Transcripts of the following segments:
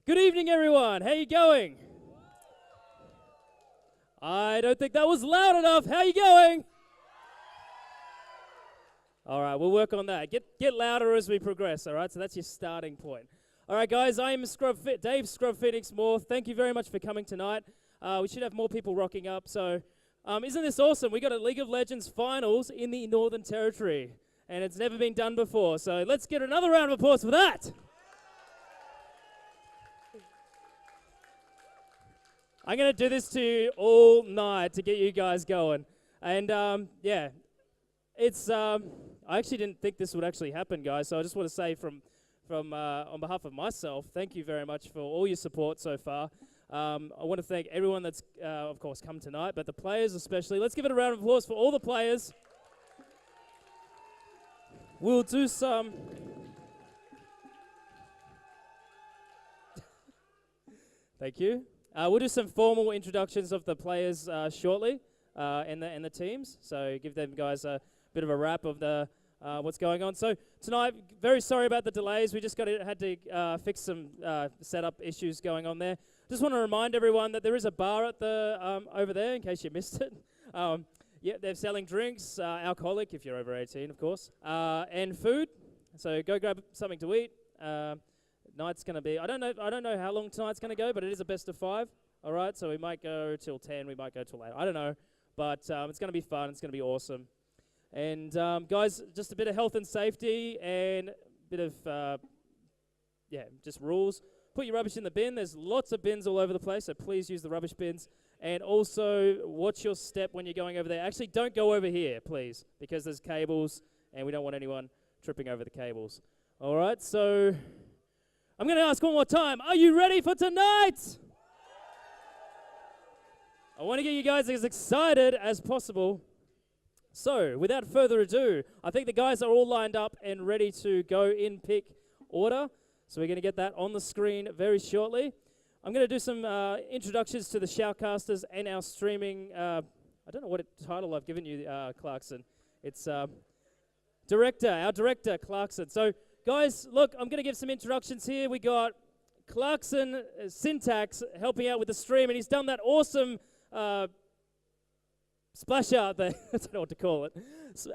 Good evening, everyone. How you going? I don't think that was loud enough. How you going? All right, we'll work on that. Get louder as we progress, all right? So that's your starting point. All right, guys, I am Dave Scrub Phoenix Moore. Thank you very much for coming tonight. We should have more people rocking up. So isn't this awesome? We got a League of Legends finals in the Northern Territory, and it's never been done before. So let's get another round of applause for that. I'm going to do this to you all night to get you guys going. And yeah, it's I actually didn't think this would actually happen, guys. So I just want to say from on behalf of myself, thank you very much for all your support so far. I want to thank everyone that's, of course, come tonight, but the players especially. Let's give it a round of applause for all the players. We'll do some... Thank you. We'll do some formal introductions of the players shortly and the teams. So give them guys a bit of a wrap of the what's going on. So tonight, very sorry about the delays. We just had to fix some setup issues going on there. Just want to remind everyone that there is a bar at the over there in case you missed it. Yeah, they're selling drinks, alcoholic if you're over 18, of course, and food. So go grab something to eat. Night's going to be, I don't know how long tonight's going to go, but it is a best of 5, all right? So we might go till 10, we might go till 8, I don't know. But it's going to be fun, it's going to be awesome. And guys, just a bit of health and safety and a bit of, yeah, just rules. Put your rubbish in the bin. There's lots of bins all over the place, so please use the rubbish bins. And also, watch your step when you're going over there. Actually, don't go over here, please, because there's cables, and we don't want anyone tripping over the cables. All right, so... I'm going to ask one more time, are you ready for tonight? I want to get you guys as excited as possible. So, without further ado, I think the guys are all lined up and ready to go in pick order. So we're going to get that on the screen very shortly. I'm going to do some introductions to the shoutcasters and our streaming, I don't know what title I've given you, Clarkson. It's our director, Clarkson. So, guys, look, I'm going to give some introductions here. We got Clarkson Syntax helping out with the stream, and he's done that awesome splash art there. I don't know what to call it.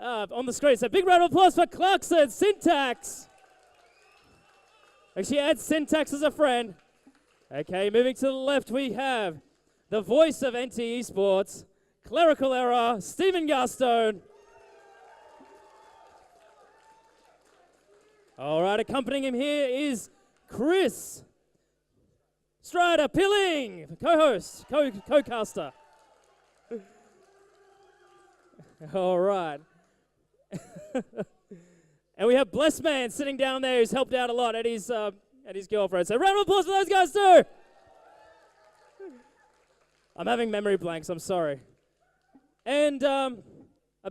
On the screen. So big round of applause for Clarkson Syntax. Actually, add Syntax as a friend. Okay, moving to the left, we have the voice of NT eSports, clerical error, Stephen Garstone. All right, accompanying him here is Chris Strider Pilling, co-host, co-caster. All right. And we have Blessed Man sitting down there who's helped out a lot at his girlfriend. So round of applause for those guys too. I'm having memory blanks, I'm sorry. And a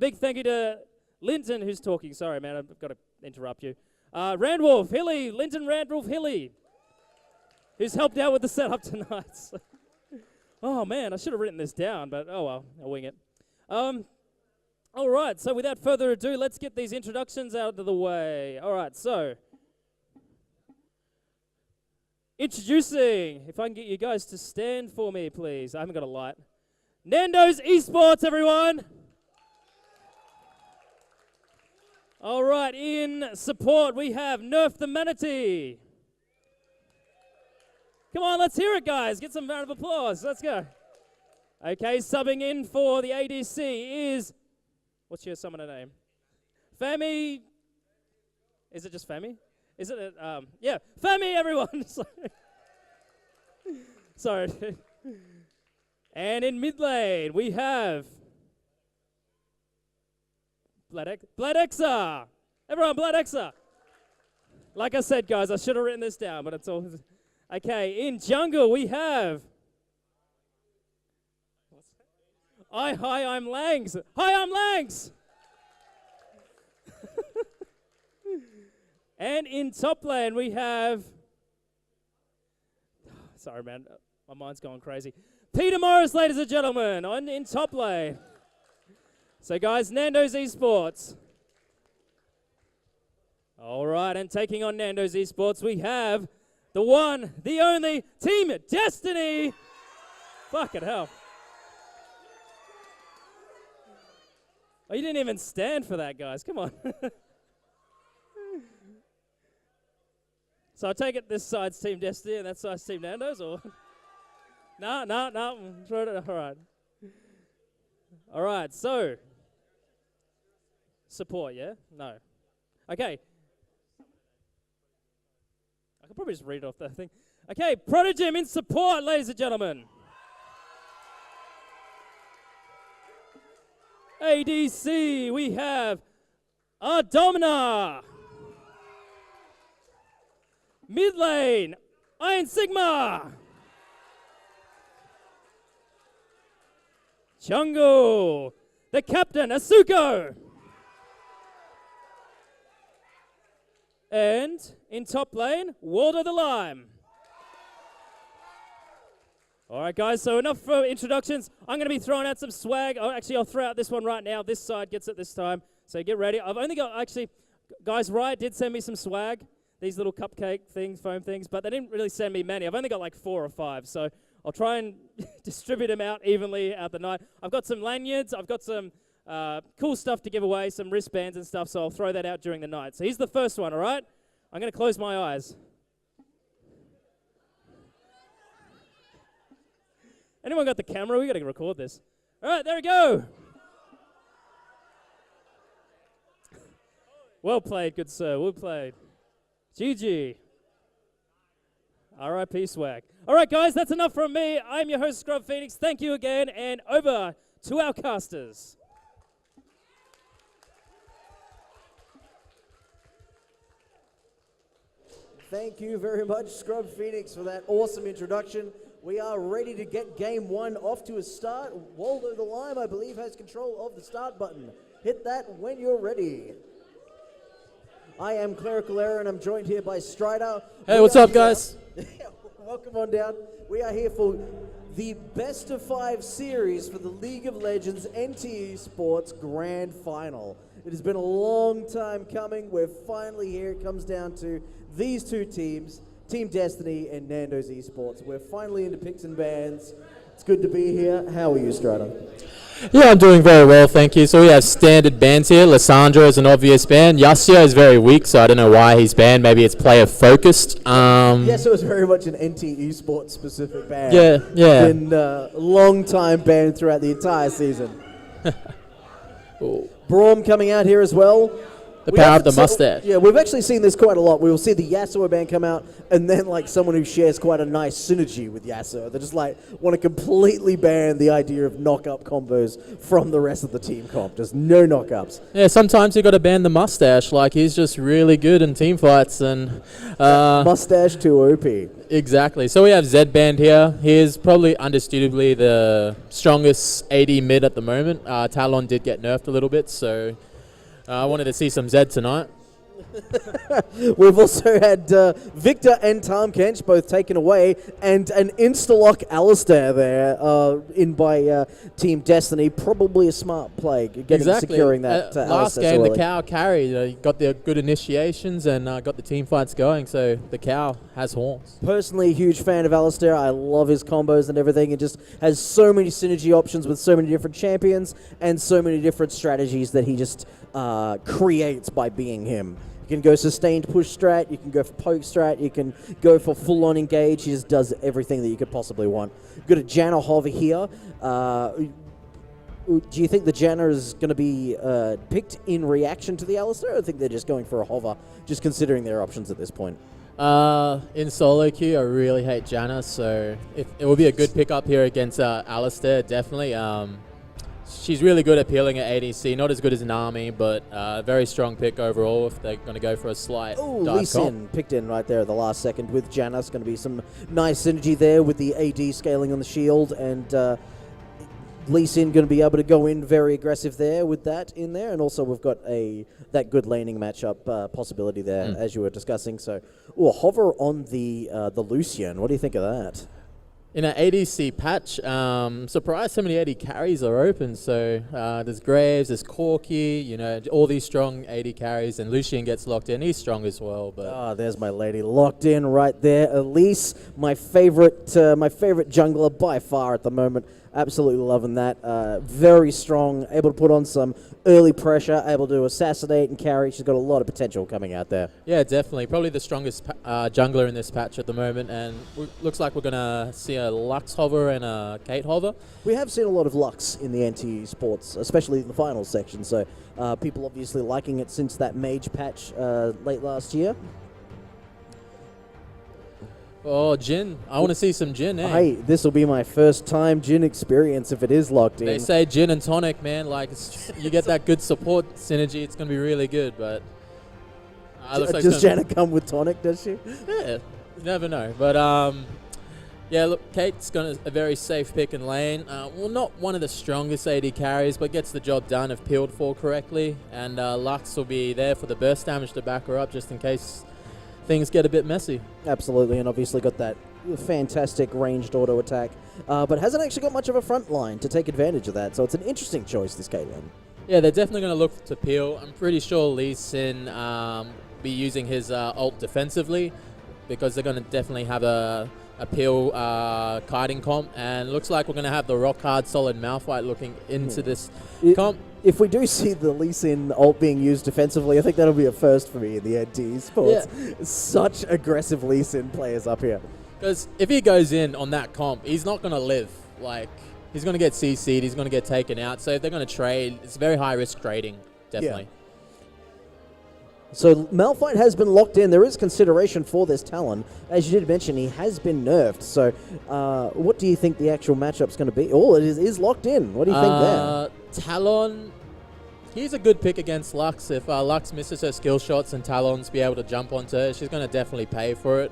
big thank you to Linton who's talking. Sorry, man, I've got to interrupt you. Randwolf Hilly, Linton Randwolf Hilly, who's helped out with the setup tonight. Oh man, I should have written this down, but oh well, I'll wing it. All right, so without further ado, let's get these introductions out of the way. All right, so introducing, if I can get you guys to stand for me, please. I haven't got a light. Nando's eSports, everyone. All right, in support, we have Nerf the Manatee. Come on, let's hear it, guys. Get some round of applause. Let's go. Okay, subbing in for the ADC is, what's your summoner name? Fami. Is it just Fami? Is it, yeah, Fami, everyone. Sorry. And in mid lane, we have Bladexa! Everyone, Bladexa! Like I said, guys, I should have written this down, but it's all... Okay, in jungle, we have... Hi, I'm Langs! Hi, I'm Langs! And in top lane, we have... Sorry, man, my mind's going crazy. Peter Morris, ladies and gentlemen, in top lane. So guys, Nando's eSports. All right, and taking on Nando's eSports, we have the one, the only Team Destiny. Fucking hell. Oh, you didn't even stand for that, guys. Come on. So I take it this side's Team Destiny and that side's Team Nando's, or? No. All right. All right, so. Support, yeah? No. Okay. I could probably just read off that thing. Okay, Protogym in support, ladies and gentlemen. ADC, we have Adomina. Mid lane, Iron Sigma. Jungle, the captain, Asuko. And in top lane, Waldo the Lime. All right, guys, so enough for introductions. I'm going to be throwing out some swag. I'll throw out this one right now. This side gets it this time, so get ready. I've only got, guys, Riot did send me some swag, these little cupcake things, foam things, but they didn't really send me many. I've only got like 4 or 5, so I'll try and distribute them out evenly out the night. I've got some lanyards. I've got some cool stuff to give away, some wristbands and stuff, so I'll throw that out during the night. So here's the first one, all right? I'm going to close my eyes. Anyone got the camera? We got to record this. All right, there we go. Well played, good sir. Well played. GG. RIP swag. All right, guys, that's enough from me. I'm your host, Scrub Phoenix. Thank you again, and over to our casters. Thank you very much, Scrub Phoenix, for that awesome introduction. We are ready to get game 1 off to a start. Waldo the Lime, I believe, has control of the start button. Hit that when you're ready. I am Clerical Error, and I'm joined here by Strider. Hey, what's up, guys? Welcome on down. We are here for the best of 5 series for the League of Legends NT eSports Grand Final. It has been a long time coming. We're finally here. It comes down to these 2 teams, Team Destiny and Nando's eSports. We're finally into picks and bans. It's good to be here. How are you, Strider? Yeah, I'm doing very well, thank you. So we have standard bans here. Lissandra is an obvious ban. Yassia is very weak, so I don't know why he's banned. Maybe it's player focused. Yes, it was very much an NT eSports specific ban. Yeah. Been a long time ban throughout the entire season. Braum coming out here as well. The power of the mustache. Yeah, we've actually seen this quite a lot. We will see the Yasuo ban come out, and then like someone who shares quite a nice synergy with Yasuo. They just like want to completely ban the idea of knock-up combos from the rest of the team comp. Just no knock-ups. Yeah, sometimes you got to ban the mustache. Like he's just really good in team fights and mustache too OP. Exactly. So we have Zed banned here. He is probably undisputably the strongest AD mid at the moment. Talon did get nerfed a little bit, so. I wanted to see some Zed tonight. We've also had Victor and Tom Kench both taken away, and an insta-lock Alistair there in by Team Destiny. Probably a smart play, securing that last Alistair game, so the cow carried. He got the good initiations and got the team fights going, so the cow has horns. Personally, a huge fan of Alistair. I love his combos and everything. It just has so many synergy options with so many different champions and so many different strategies that he just creates by being him. You can go sustained push strat, you can go for poke strat, you can go for full-on engage. He just does everything that you could possibly want. We've got a Janna hover here. Do you think the Janna is going to be picked in reaction to the Alistair, or I think they're just going for a hover, just considering their options at this point? In solo queue, I really hate Janna, so it will be a good pickup here against Alistair, definitely. She's really good at peeling at ADC, not as good as Nami, but very strong pick overall if they're going to go for a slight Lee Sin picked in right there at the last second with Janna. It's going to be some nice synergy there with the AD scaling on the shield, and Lee Sin going to be able to go in very aggressive there with that in there, and also we've got that good laning matchup possibility there as you were discussing. So, hover on the Lucian. What do you think of that? In an ADC patch, surprised how many AD carries are open. So there's Graves, there's Corky, you know, all these strong AD carries, and Lucian gets locked in. He's strong as well. But There's my lady locked in right there. Elise, my favorite jungler by far at the moment. Absolutely loving that. Very strong, able to put on some early pressure, able to assassinate and carry. She's got a lot of potential coming out there. yeah, definitely, probably the strongest jungler in this patch at the moment, and looks like we're gonna see a Lux hover and a Kate hover. We have seen a lot of Lux in the NT Sports, especially in the finals section. So people obviously liking it since that mage patch late last year. Oh, Jin. I want to see some Jin, eh? Hey, this will be my first time Jin experience if it is locked in. They say Jin and Tonic, man, like you get that good support synergy, it's going to be really good, but... looks like does Janna come with Tonic, does she? Yeah, you never know. But, yeah, look, Kate's got a very safe pick in lane. Well, not one of the strongest AD carries, but gets the job done if peeled for correctly. And Lux will be there for the burst damage to back her up just in case things get a bit messy. Absolutely, and obviously got that fantastic ranged auto attack, but hasn't actually got much of a front line to take advantage of that, so it's an interesting choice, this Caitlyn. Yeah, they're definitely going to look to peel. I'm pretty sure Lee Sin be using his ult defensively because they're going to definitely have a peel kiting comp, and looks like we're going to have the rock hard solid Malphite looking into this comp. If we do see the Lee Sin ult being used defensively, I think that'll be a first for me in the NT Sports. Yeah. Such aggressive Lee Sin players up here. Because if he goes in on that comp, he's not going to live. Like, he's going to get CC'd, he's going to get taken out. So if they're going to trade, it's very high risk trading, definitely. Yeah. So Malphite has been locked in. There is consideration for this Talon. As you did mention, he has been nerfed. So what do you think the actual matchup's going to be? Oh, it is locked in. What do you think there? Talon, he's a good pick against Lux. If Lux misses her skill shots and Talon's be able to jump onto her, she's going to definitely pay for it.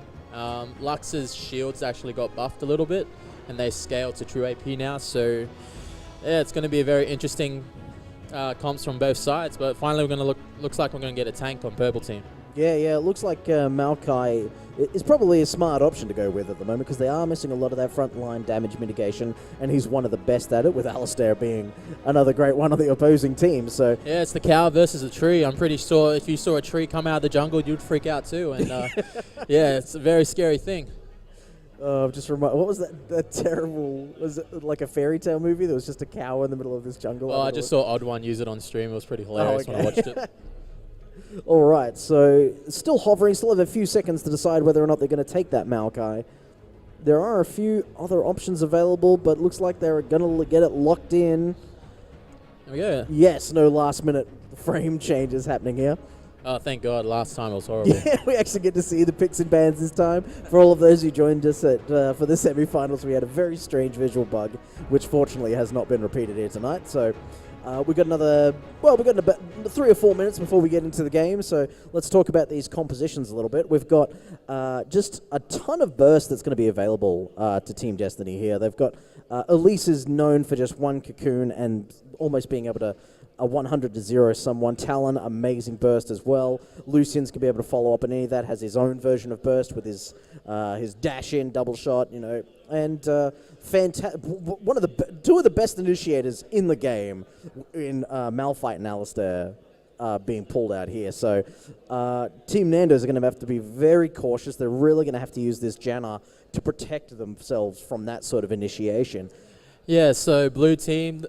Lux's shields actually got buffed a little bit, and they scaled to true AP now. So yeah, it's going to be a very interesting comps from both sides, but finally looks like we're going to get a tank on purple team. Yeah, it looks like Maokai is probably a smart option to go with at the moment because they are missing a lot of that front line damage mitigation, and he's one of the best at it, with Alistair being another great one of the opposing team. So yeah, it's the cow versus a tree. I'm pretty sure if you saw a tree come out of the jungle, you'd freak out too, and yeah, it's a very scary thing. Just remind, what was that terrible, was it like a fairy tale movie? There was just a cow in the middle of this jungle. Oh, I just saw Odd One use it on stream. It was pretty hilarious when I watched it. All right, so still hovering, still have a few seconds to decide whether or not they're going to take that Maokai. There are a few other options available, but looks like they're going to get it locked in. There we go. Yes, no last minute frame changes happening here. Oh, thank God. Last time it was horrible. Yeah, we actually get to see the picks and bans this time. For all of those who joined us at for the semi-finals, we had a very strange visual bug, which fortunately has not been repeated here tonight. So we've got about 3 or 4 minutes before we get into the game. So let's talk about these compositions a little bit. We've got just a ton of burst that's going to be available to Team Destiny here. They've got Elise is known for just one cocoon and almost being able to 100 to 0 someone. Talon, amazing burst as well. Lucian's can be able to follow up on any of that, has his own version of burst with his dash in, double shot, you know, and two of the best initiators in the game in Malphite and Alistair being pulled out here. So Team Nando's are going to have to be very cautious. They're really going to have to use this Janna to protect themselves from that sort of initiation. Yeah, so blue team,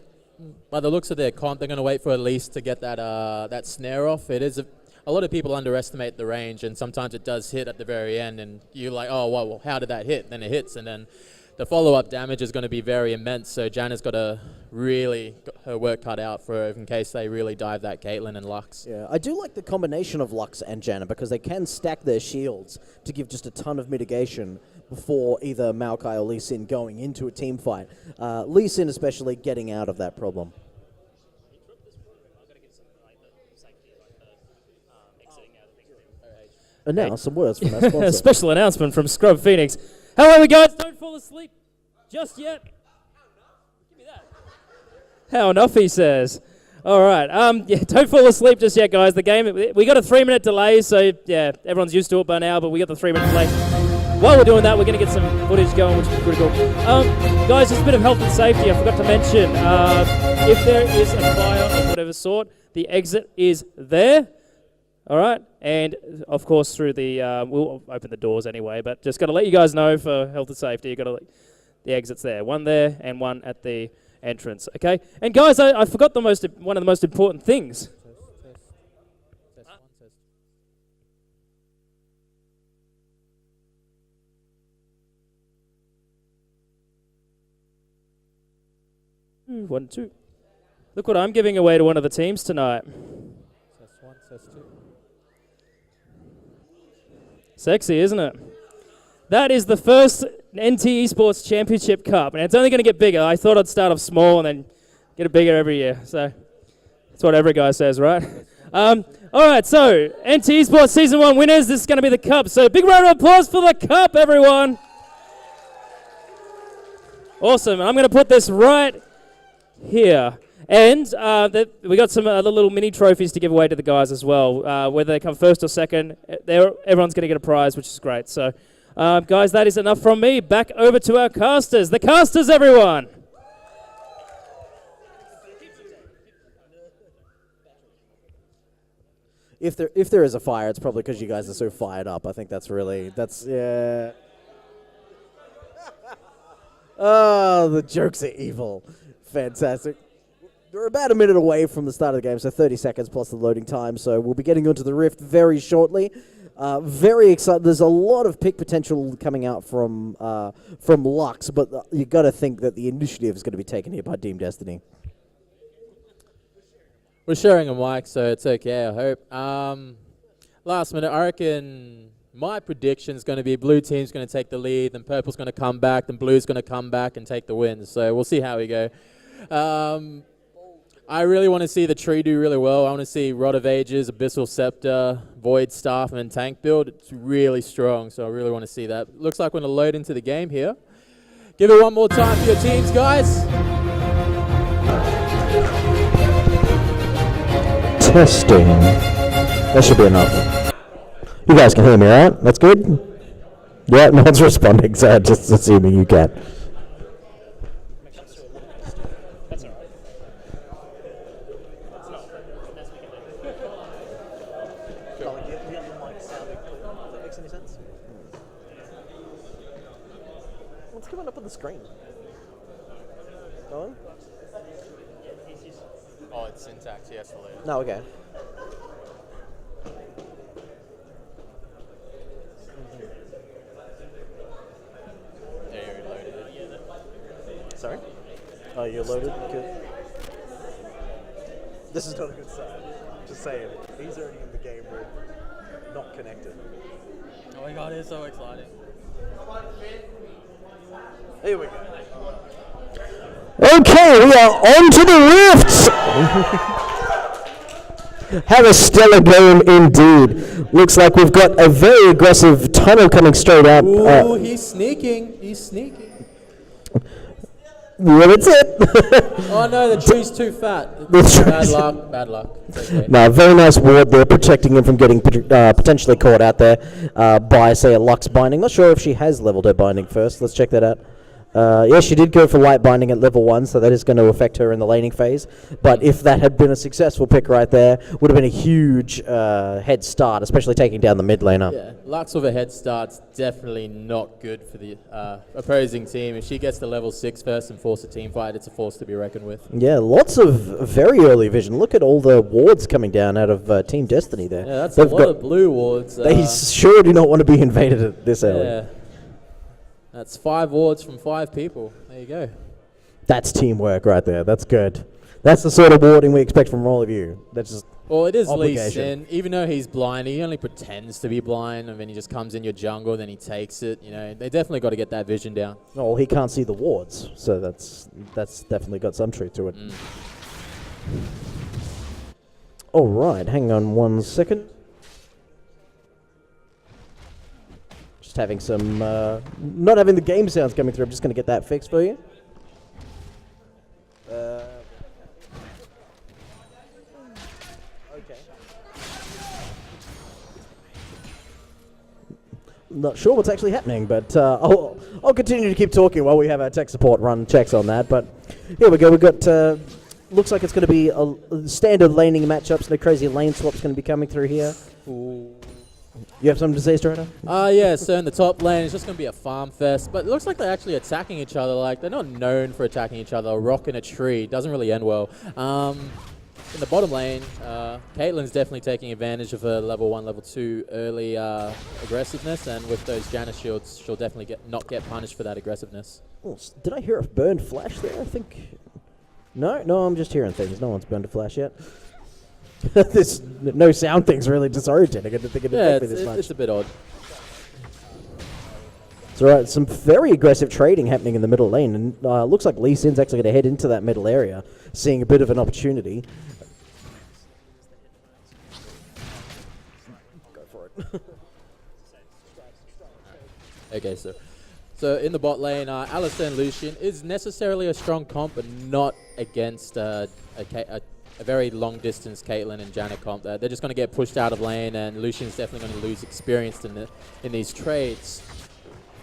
by the looks of their comp, they're going to wait for Elise to get that snare off. It is a lot of people underestimate the range, and sometimes it does hit at the very end, and you're like, oh, well, how did that hit? Then it hits, and then the follow-up damage is going to be very immense. So Janna's got to really got her work cut out for her in case they really dive that Caitlyn and Lux. Yeah, I do like the combination of Lux and Janna because they can stack their shields to give just a ton of mitigation before either Maokai or Lee Sin going into a team fight. Lee Sin especially getting out of that problem. And now some words from our sponsor. Special announcement from Scrub Phoenix. However, guys, don't fall asleep just yet. Give me that. How enough, he says. All right. Yeah, don't fall asleep just yet, guys. The game, we got a 3-minute delay, so yeah, everyone's used to it by now, but we got the 3-minute delay. while we're doing that, we're going to get some footage going, which is pretty cool. Guys, just a bit of health and safety. I forgot to mention, if there is a fire of whatever sort, the exit is there. All right, and of course through the we'll open the doors anyway, but just got to let you guys know for health and safety, you got to the exits there, one there and one at the entrance. Okay, and guys, I forgot one of the most important things. One, two. Look what I'm giving away to one of the teams tonight. Test 1, test 2. Sexy, isn't it? That is the first NT Esports Championship Cup, and it's only going to get bigger. I thought I'd start off small and then get it bigger every year. So that's what every guy says, right? All right, so NT Esports Season 1 winners. This is going to be the Cup. So big round of applause for the Cup, everyone. Awesome. And I'm going to put this right here. And we got some other little mini trophies to give away to the guys as well. Whether they come first or second, everyone's going to get a prize, which is great. So, guys, that is enough from me. Back over to our casters. The casters, everyone. If there is a fire, it's probably because you guys are so fired up. I think yeah. Oh, the jokes are evil. Fantastic. We're about a minute away from the start of the game, so 30 seconds plus the loading time. So we'll be getting onto the Rift very shortly. Very excited. There's a lot of pick potential coming out from Lux, but you got to think that the initiative is going to be taken here by Team Destiny. We're sharing a mic, so it's okay, I hope. Last minute, I reckon my prediction is going to be blue team's going to take the lead, then purple's going to come back, then blue's going to come back and take the win. So we'll see how we go. I really want to see the tree do really well. I want to see Rod of Ages, Abyssal Scepter, Void Staff, and Tank build. It's really strong, so I really want to see that. Looks like we're going to load into the game here. Give it one more time for your teams, guys. Testing. That should be enough. You guys can hear me, right? That's good? Yeah, no one's responding, so I'm just assuming you can. What's coming up on the screen? Going? Oh, it's syntax, yes, later. No, okay. Yeah, you're loaded. Sorry? Oh, you're loaded? Good. This is not a good sign. Just saying. He's already in the game room, not connected. Oh my god, it's so exciting. Here we go. Okay, we are on to the Rifts! Have a stellar game indeed. Looks like we've got a very aggressive tunnel coming straight up. Ooh, he's sneaking. He's sneaking. Yeah, that's it. Oh no, the tree's too fat. Bad luck. Bad luck. It's okay. No, very nice ward there, protecting him from getting potentially caught out there by, say, a Lux binding. Not sure if she has leveled her binding first. Let's check that out. Yeah, she did go for light binding at level 1, so that is going to affect her in the laning phase. But if that had been a successful pick right there, would have been a huge head start, especially taking down the mid laner. Yeah, Lux with a head start's definitely not good for the opposing team. If she gets to level 6 first and force a team fight, it's a force to be reckoned with. Yeah, lots of very early vision. Look at all the wards coming down out of Team Destiny there. Yeah, that's a lot of blue wards. They sure do not want to be invaded at this early. Yeah. That's 5 wards from 5 people. There you go. That's teamwork right there. That's good. That's the sort of warding we expect from all of you. That's just well, it is Lee Sin. Even though he's blind, he only pretends to be blind, and then he just comes in your jungle, then he takes it. You know, they definitely got to get that vision down. Oh, well, he can't see the wards, so that's definitely got some truth to it. All right, hang on one second. Having some, not having the game sounds coming through. I'm just going to get that fixed for you. Okay. Not sure what's actually happening, but I'll continue to keep talking while we have our tech support run checks on that. But here we go. We've got, looks like it's going to be a standard laning matchups. No crazy lane swaps going to be coming through here. Ooh. You have something to say, Strider? Yeah, so in the top lane, it's just going to be a farm fest. But it looks like they're actually attacking each other. Like, they're not known for attacking each other. A rock in a tree doesn't really end well. In the bottom lane, Caitlyn's definitely taking advantage of her level 1, level 2 early aggressiveness. And with those Janus shields, she'll definitely not get punished for that aggressiveness. Oh, did I hear a burned flash there? I think... No, I'm just hearing things. No one's burned a flash yet. This no sound thing's really disorienting. I didn't think it'd affect me this much. It's a bit odd. It's alright, some very aggressive trading happening in the middle lane, and looks like Lee Sin's actually going to head into that middle area, seeing a bit of an opportunity. Go for it. Okay, so in the bot lane, Alistair and Lucian is necessarily a strong comp, but not against a very long-distance Caitlyn and Janet comp. They're just going to get pushed out of lane, and Lucian's definitely going to lose experience in these trades.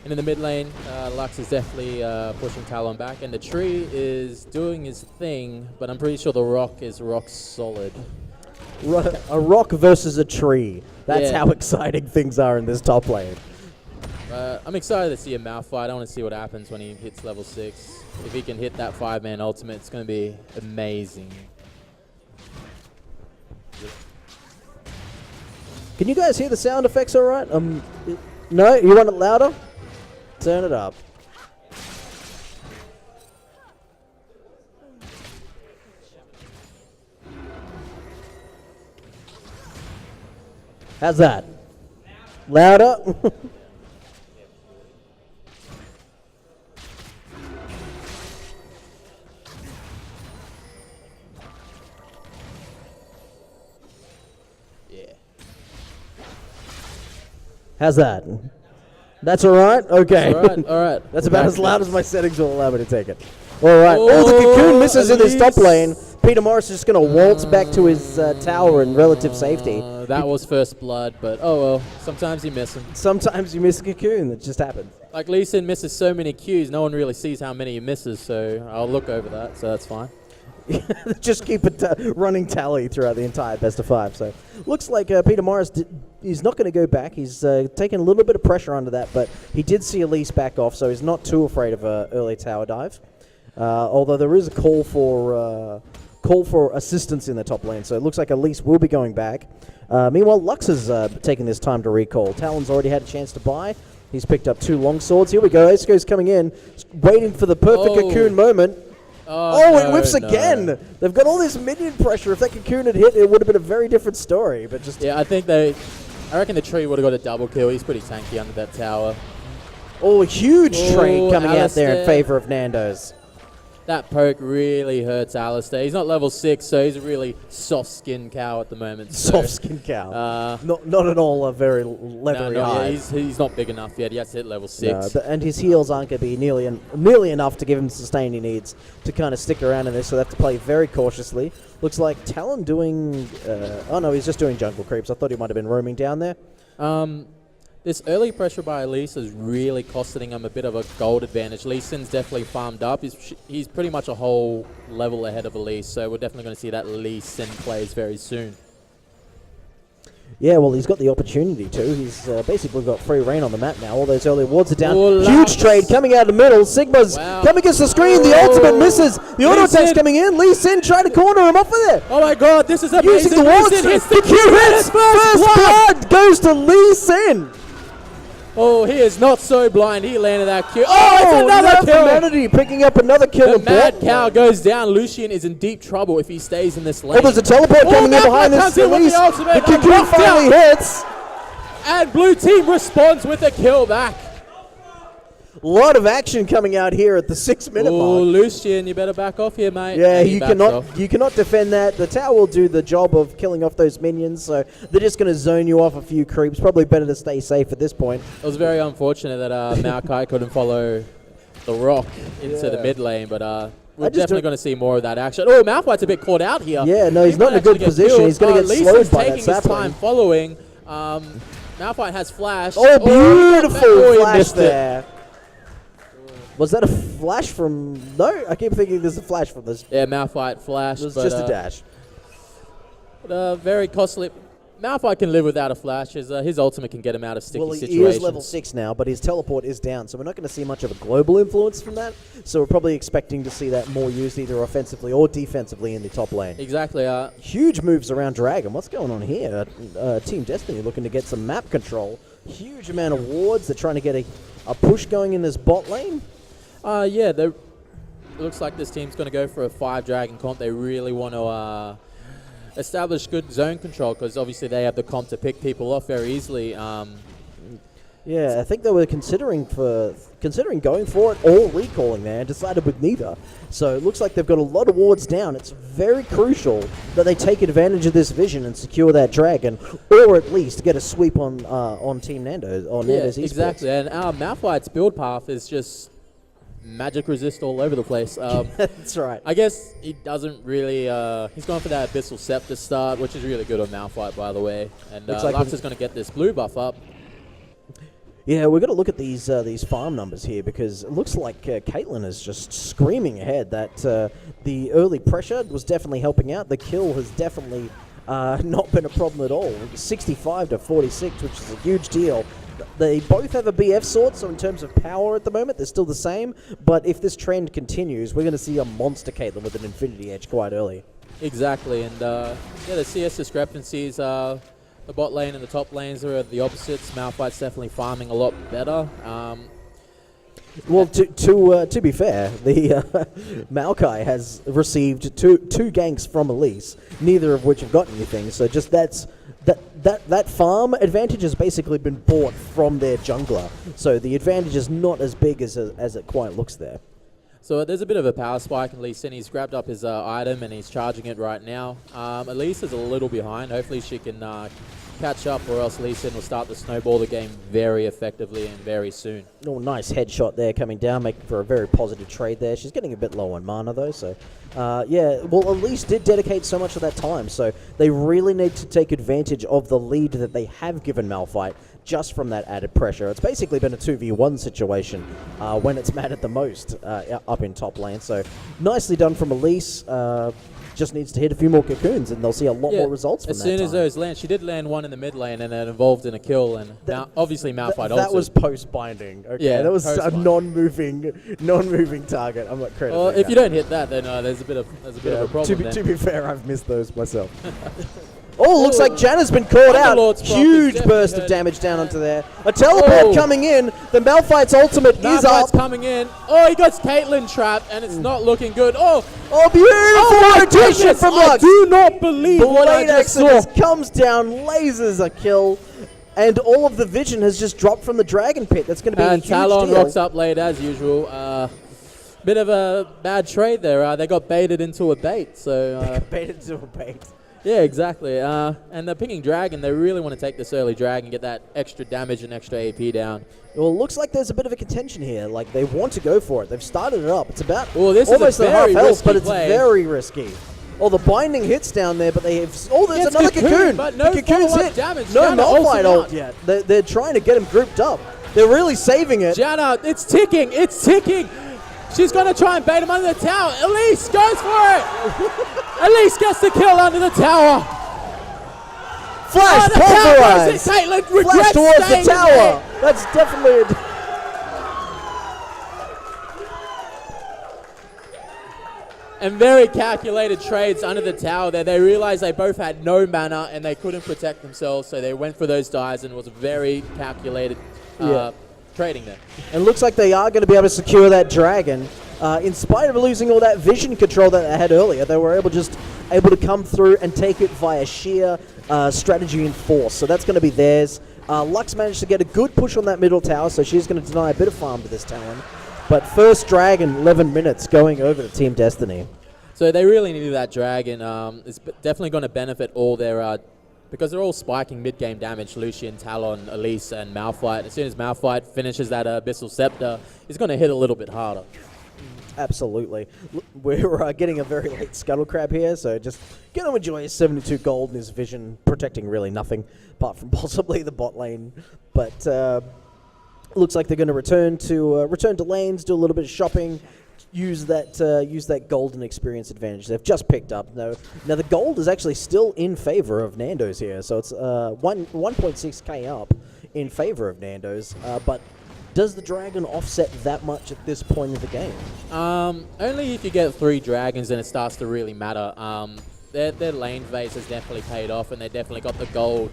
And in the mid lane, Lux is definitely pushing Talon back, and the tree is doing his thing, but I'm pretty sure the rock is rock solid. A rock versus a tree. That's how exciting things are in this top lane. I'm excited to see a mouth fight. I want to see what happens when he hits level 6. If he can hit that 5-man ultimate, it's going to be amazing. Can you guys hear the sound effects all right? No? You want it louder? Turn it up. How's that? Louder? How's that? That's all right? Okay. All right. That's about as loud as my settings will allow me to take it. All right. Oh, the Cocoon misses in this top lane. Peter Morris is just going to waltz back to his tower in relative safety. That was first blood, but oh well. Sometimes you miss him. Sometimes you miss a Cocoon. That just happens. Like Lee Sin misses so many Qs, no one really sees how many he misses, so I'll look over that, so that's fine. Just keep a running tally throughout the entire best of 5. So looks like Peter Morris he's not going to go back. He's taken a little bit of pressure under that, but he did see Elise back off, so he's not too afraid of an early tower dive. Although there is a call for assistance in the top lane, so it looks like Elise will be going back. Meanwhile, Lux is taking this time to recall. Talon's already had a chance to buy. He's picked up 2 long swords. Here we go. Isco's coming in, waiting for the perfect Cocoon moment. It whiffs again. They've got all this minion pressure. If that Cocoon had hit, it would have been a very different story. But just I reckon the tree would have got a double kill. He's pretty tanky under that tower. Oh, a huge trade coming out there in favor of Nando's. That poke really hurts Alistair. He's not level 6, so he's a really soft-skinned cow at the moment. So, soft-skinned cow. Not at all a very leathery eye. He's not big enough yet. He has to hit level 6. And his heals aren't going to be nearly enough to give him the sustain he needs to kind of stick around in this, so they have to play very cautiously. Looks like Talon doing... oh, no, he's just doing jungle creeps. I thought he might have been roaming down there. This early pressure by Elise is really costing him a bit of a gold advantage. Lee Sin's definitely farmed up. He's pretty much a whole level ahead of Elise, so we're definitely going to see that Lee Sin plays very soon. Yeah, well, he's got the opportunity to. He's basically got free reign on the map now. All those early wards are down. Huge trade coming out of the middle. Sigma's coming against the screen. The ultimate misses. The auto attack's coming in. Lee Sin trying to corner him off of it. Oh my god, this is amazing. Using the wards. The Q hits. First blood goes to Lee Sin. Oh, he is not so blind. He landed that kill. Oh, it's another kill. Humanity picking up another kill. The mad cow goes down. Lucian is in deep trouble if he stays in this lane. Oh, there's a teleport coming in behind this. The Cocoon finally hits. And blue team responds with a kill back. A lot of action coming out here at the 6-minute mark. Oh, Lucian, you better back off here, mate. Yeah, you cannot defend that. The tower will do the job of killing off those minions, so they're just going to zone you off a few creeps. Probably better to stay safe at this point. It was very unfortunate that Maokai couldn't follow the rock into the mid lane, but we're definitely going to see more of that action. Oh, Malphite's a bit caught out here. Yeah, no, he's not in a good position. He's going to get slowed by that sapling. He's taking his time following. Malphite has flash. Oh, beautiful he flash missed it. there. Was that a flash from... No, I keep thinking there's a flash from this. Yeah, Malphite flash. It was but, just a dash. Very costly. Malphite can live without a flash. His ultimate can get him out of sticky Well, he situations. is level 6 now, but his teleport is down, so we're not going to see much of a global influence from that. So we're probably expecting to see that more used either offensively or defensively in the top lane. Exactly. Huge moves around Dragon. What's going on here? Team Destiny looking to get some map control. Huge amount of wards. They're trying to get a push going in this bot lane. Yeah, it looks like this team's going to go for a 5 Dragon comp. They really want to establish good zone control because obviously they have the comp to pick people off very easily. Yeah, I think they were considering going for it or recalling there and decided with neither. So it looks like they've got a lot of wards down. It's very crucial that they take advantage of this vision and secure that dragon, or at least get a sweep on Team Nando, on Nando's eSports. Exactly. And our Malphite's build path is just magic resist all over the place. That's right. I guess he doesn't really... he's going for that Abyssal Scepter start, which is really good on Malphite, by the way. And Looks like Lux is going to get this blue buff up. Yeah, we're going to look at these farm numbers here because it looks like Caitlyn is just screaming ahead. That the early pressure was definitely helping out. The kill has definitely not been a problem at all. 65 to 46, which is a huge deal. They both have a BF sword, so in terms of power at the moment, they're still the same. But if this trend continues, we're going to see a monster Caitlyn with an Infinity Edge quite early. Exactly, and yeah, the CS discrepancies, the bot lane and the top lanes are the opposites. Malphite's definitely farming a lot better. Well, to be fair, the Maokai has received two ganks from Elise, neither of which have got anything. So just that farm advantage has basically been bought from their jungler. So the advantage is not as big as it quite looks there. So there's a bit of a power spike in Lee Sin. He's grabbed up his item and he's charging it right now. Elise is a little behind. Hopefully she can catch up, or else Lee Sin will start to snowball the game very effectively and very soon. Oh, nice headshot there coming down, making for a very positive trade there. She's getting a bit low on mana though, so yeah. Well, Elise did dedicate so much of that time, so they really need to take advantage of the lead that they have given Malphite just from that added pressure. It's basically been a 2v1 situation when it's mattered the most up in top lane. So nicely done from Elise. Just needs to hit a few more cocoons and they'll see a lot more results from that. As soon as those land, she did land one in the mid lane and it involved in a kill, and obviously Malphite also. That was post-binding. Okay, yeah, that was a non-moving target. I'm not crediting. Well, if you don't hit that, then there's a bit of a problem. To be fair, I've missed those myself. Oh, looks like Janna's been caught out. Huge burst of damage down onto there. A teleport coming in. The Malphite's ultimate is up. Coming in. Oh, he got Caitlyn trapped, and it's not looking good. Oh, beautiful rotation from Lux. I do not believe what I just saw. Exodus comes down, lasers a kill, and all of the vision has just dropped from the Dragon Pit. That's going to be a huge Talon deal. rocks up late as usual. Bit of a bad trade there. They got baited into a bait. So baited into a bait. Yeah, exactly. And they're picking Dragon. They really want to take this early Dragon, get that extra damage and extra AP down. Well, it looks like there's a bit of a contention here. Like, they want to go for it. They've started it up. It's about this almost is a a half very health, but it's play. very risky. Oh, the binding hits down there, but they have... Oh, there's another cocoon. But no the cocoon's hit. Damage. No Malphite ult yet. They're trying to get him grouped up. They're really saving it. Janna, it's ticking. It's ticking. She's going to try and bait him under the tower. Elise goes for it. Elise gets the kill under the tower. Flash pulverized. Flash towards the tower. That's definitely and very calculated trades under the tower there. They realized they both had no mana and they couldn't protect themselves, so they went for those dives, and it was a very calculated trading there. And looks like they are going to be able to secure that dragon. In spite of losing all that vision control that they had earlier, they were able to come through and take it via sheer strategy and force. So that's going to be theirs. Lux managed to get a good push on that middle tower, so she's going to deny a bit of farm to this Talon. But first dragon, 11 minutes, going over to Team Destiny. So they really needed that dragon. It's definitely going to benefit all their... because they're all spiking mid-game damage, Lucian, Talon, Elise, and Malphite. As soon as Malphite finishes that Abyssal Scepter, he's going to hit a little bit harder. Absolutely. We're getting a very late scuttle crab here, so just going to enjoy his 72 gold and his vision protecting really nothing apart from possibly the bot lane. But looks like they're going to return to lanes, do a little bit of shopping, use that golden experience advantage they've just picked up. Now the gold is actually still in favor of Nando's here, so it's 1.6k up in favor of Nando's, but does the dragon offset that much at this point of the game? Only if you get 3 dragons and it starts to really matter. Their lane phase has definitely paid off, and they definitely got the gold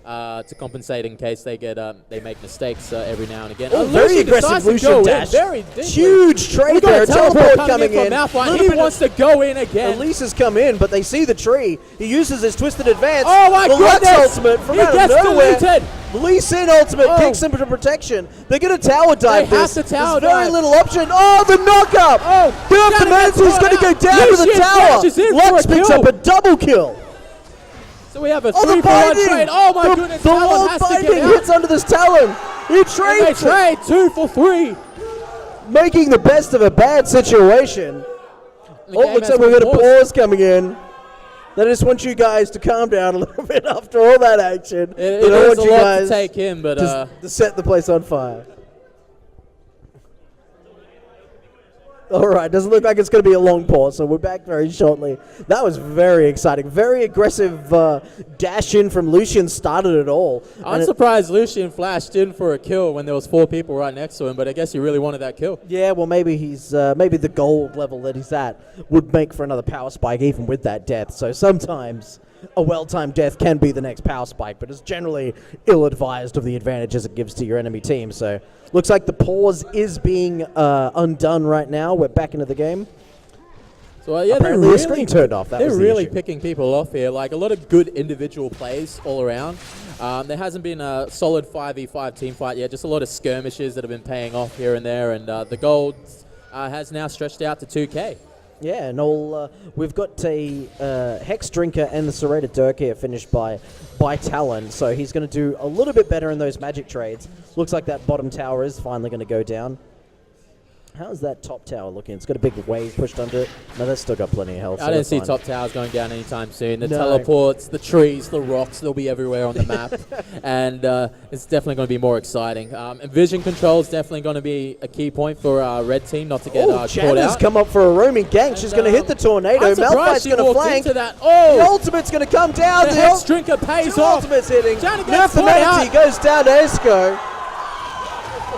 to compensate in case they make mistakes every now and again. Oh, very aggressive Lucian dash. Huge trade there. A teleport coming in. He wants to go in again. Elise has come in, but they see the tree. He uses his twisted advance. Oh my goodness! Ultimate from out of nowhere. Deleted. Lee Sin ultimate kicks him to protection. They're going to tower dive this. There's very little option. Oh, the knockup! He's going to go down to the tower. Lux picks up a double kill. So we have a 3-for-1 trade. Oh my goodness! The Lord Binding hits under this Talon. He trades. They trade 2 for 3, making the best of a bad situation. Looks like we've got a pause coming in. I just want you guys to calm down a little bit after all that action. It is a lot to take in, but to set the place on fire. All right, doesn't look like it's going to be a long pause, so we're back very shortly. That was very exciting. Very aggressive dash in from Lucian started it all. I'm surprised Lucian flashed in for a kill when there was 4 people right next to him, but I guess he really wanted that kill. Yeah, well, maybe he's maybe the gold level that he's at would make for another power spike even with that death. So sometimes a well-timed death can be the next power spike, but it's generally ill-advised of the advantages it gives to your enemy team. So looks like the pause is being undone right now. We're back into the game. So yeah, apparently the screen turned off. That was the really issue. picking people off here. Like a lot of good individual plays all around. There hasn't been a solid 5v5 team fight yet. Just a lot of skirmishes that have been paying off here and there. And the gold has now stretched out to 2k. Yeah, and all we've got a Hex Drinker and the Serrated Dirk here finished by Talon, so he's going to do a little bit better in those magic trades. Looks like that bottom tower is finally going to go down. How's that top tower looking? It's got a big wave pushed under it. No, that's still got plenty of health. I don't see top towers going down anytime soon. The teleports, the trees, the rocks, they'll be everywhere on the map. And it's definitely going to be more exciting. And vision control is definitely going to be a key point for our red team not to get caught out. Come up for a roaming gank. She's going to hit the tornado. Malphite's going to flank. The ultimate's going to come down. The Hex Drinker pays off. Ultimate's hitting. Nerf goes down to Esco.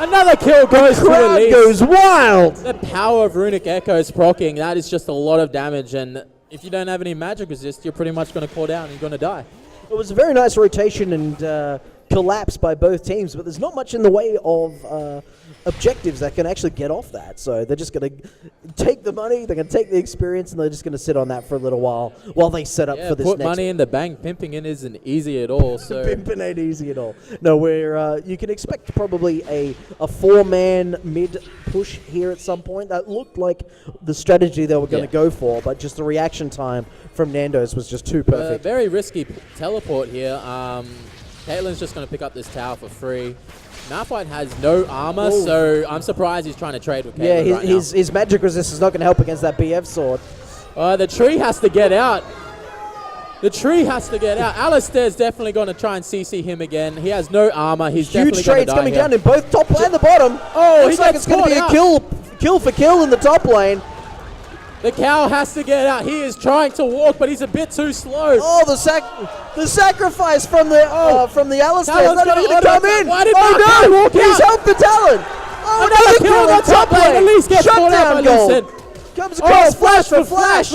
Another kill goes to Elise. Goes wild. The power of Runic Echoes proccing, that is just a lot of damage, and if you don't have any magic resist, you're pretty much going to call down and you're going to die. It was a very nice rotation and collapse by both teams, but there's not much in the way of objectives that can actually get off that. So they're just going to take the money, they're going to take the experience, and they're just going to sit on that for a little while they set up for this put next money in the bank. Pimping in isn't easy at all. So pimping ain't easy at all. No, you can expect probably a 4-man mid push here at some point. That looked like the strategy they were going to go for, but just the reaction time from Nando's was just too perfect. Very risky teleport here. Caitlin's just going to pick up this tower for free. Malphite has no armor, so I'm surprised he's trying to trade with Caitlyn right now. His magic resist is not going to help against that BF sword. The tree has to get out. The tree has to get out. Alistair's definitely going to try and CC him again. He has no armor. He's definitely going to die. Huge trades coming down in both top and the bottom. Looks like it's going to be a kill for kill in the top lane. The cow has to get out. He is trying to walk, but he's a bit too slow. Oh, the sacrifice from the Alistair is not going to come in. He's helped the Talon. Another kill on the top lane. At least gets caught out by Lucid. Comes across flash for flash.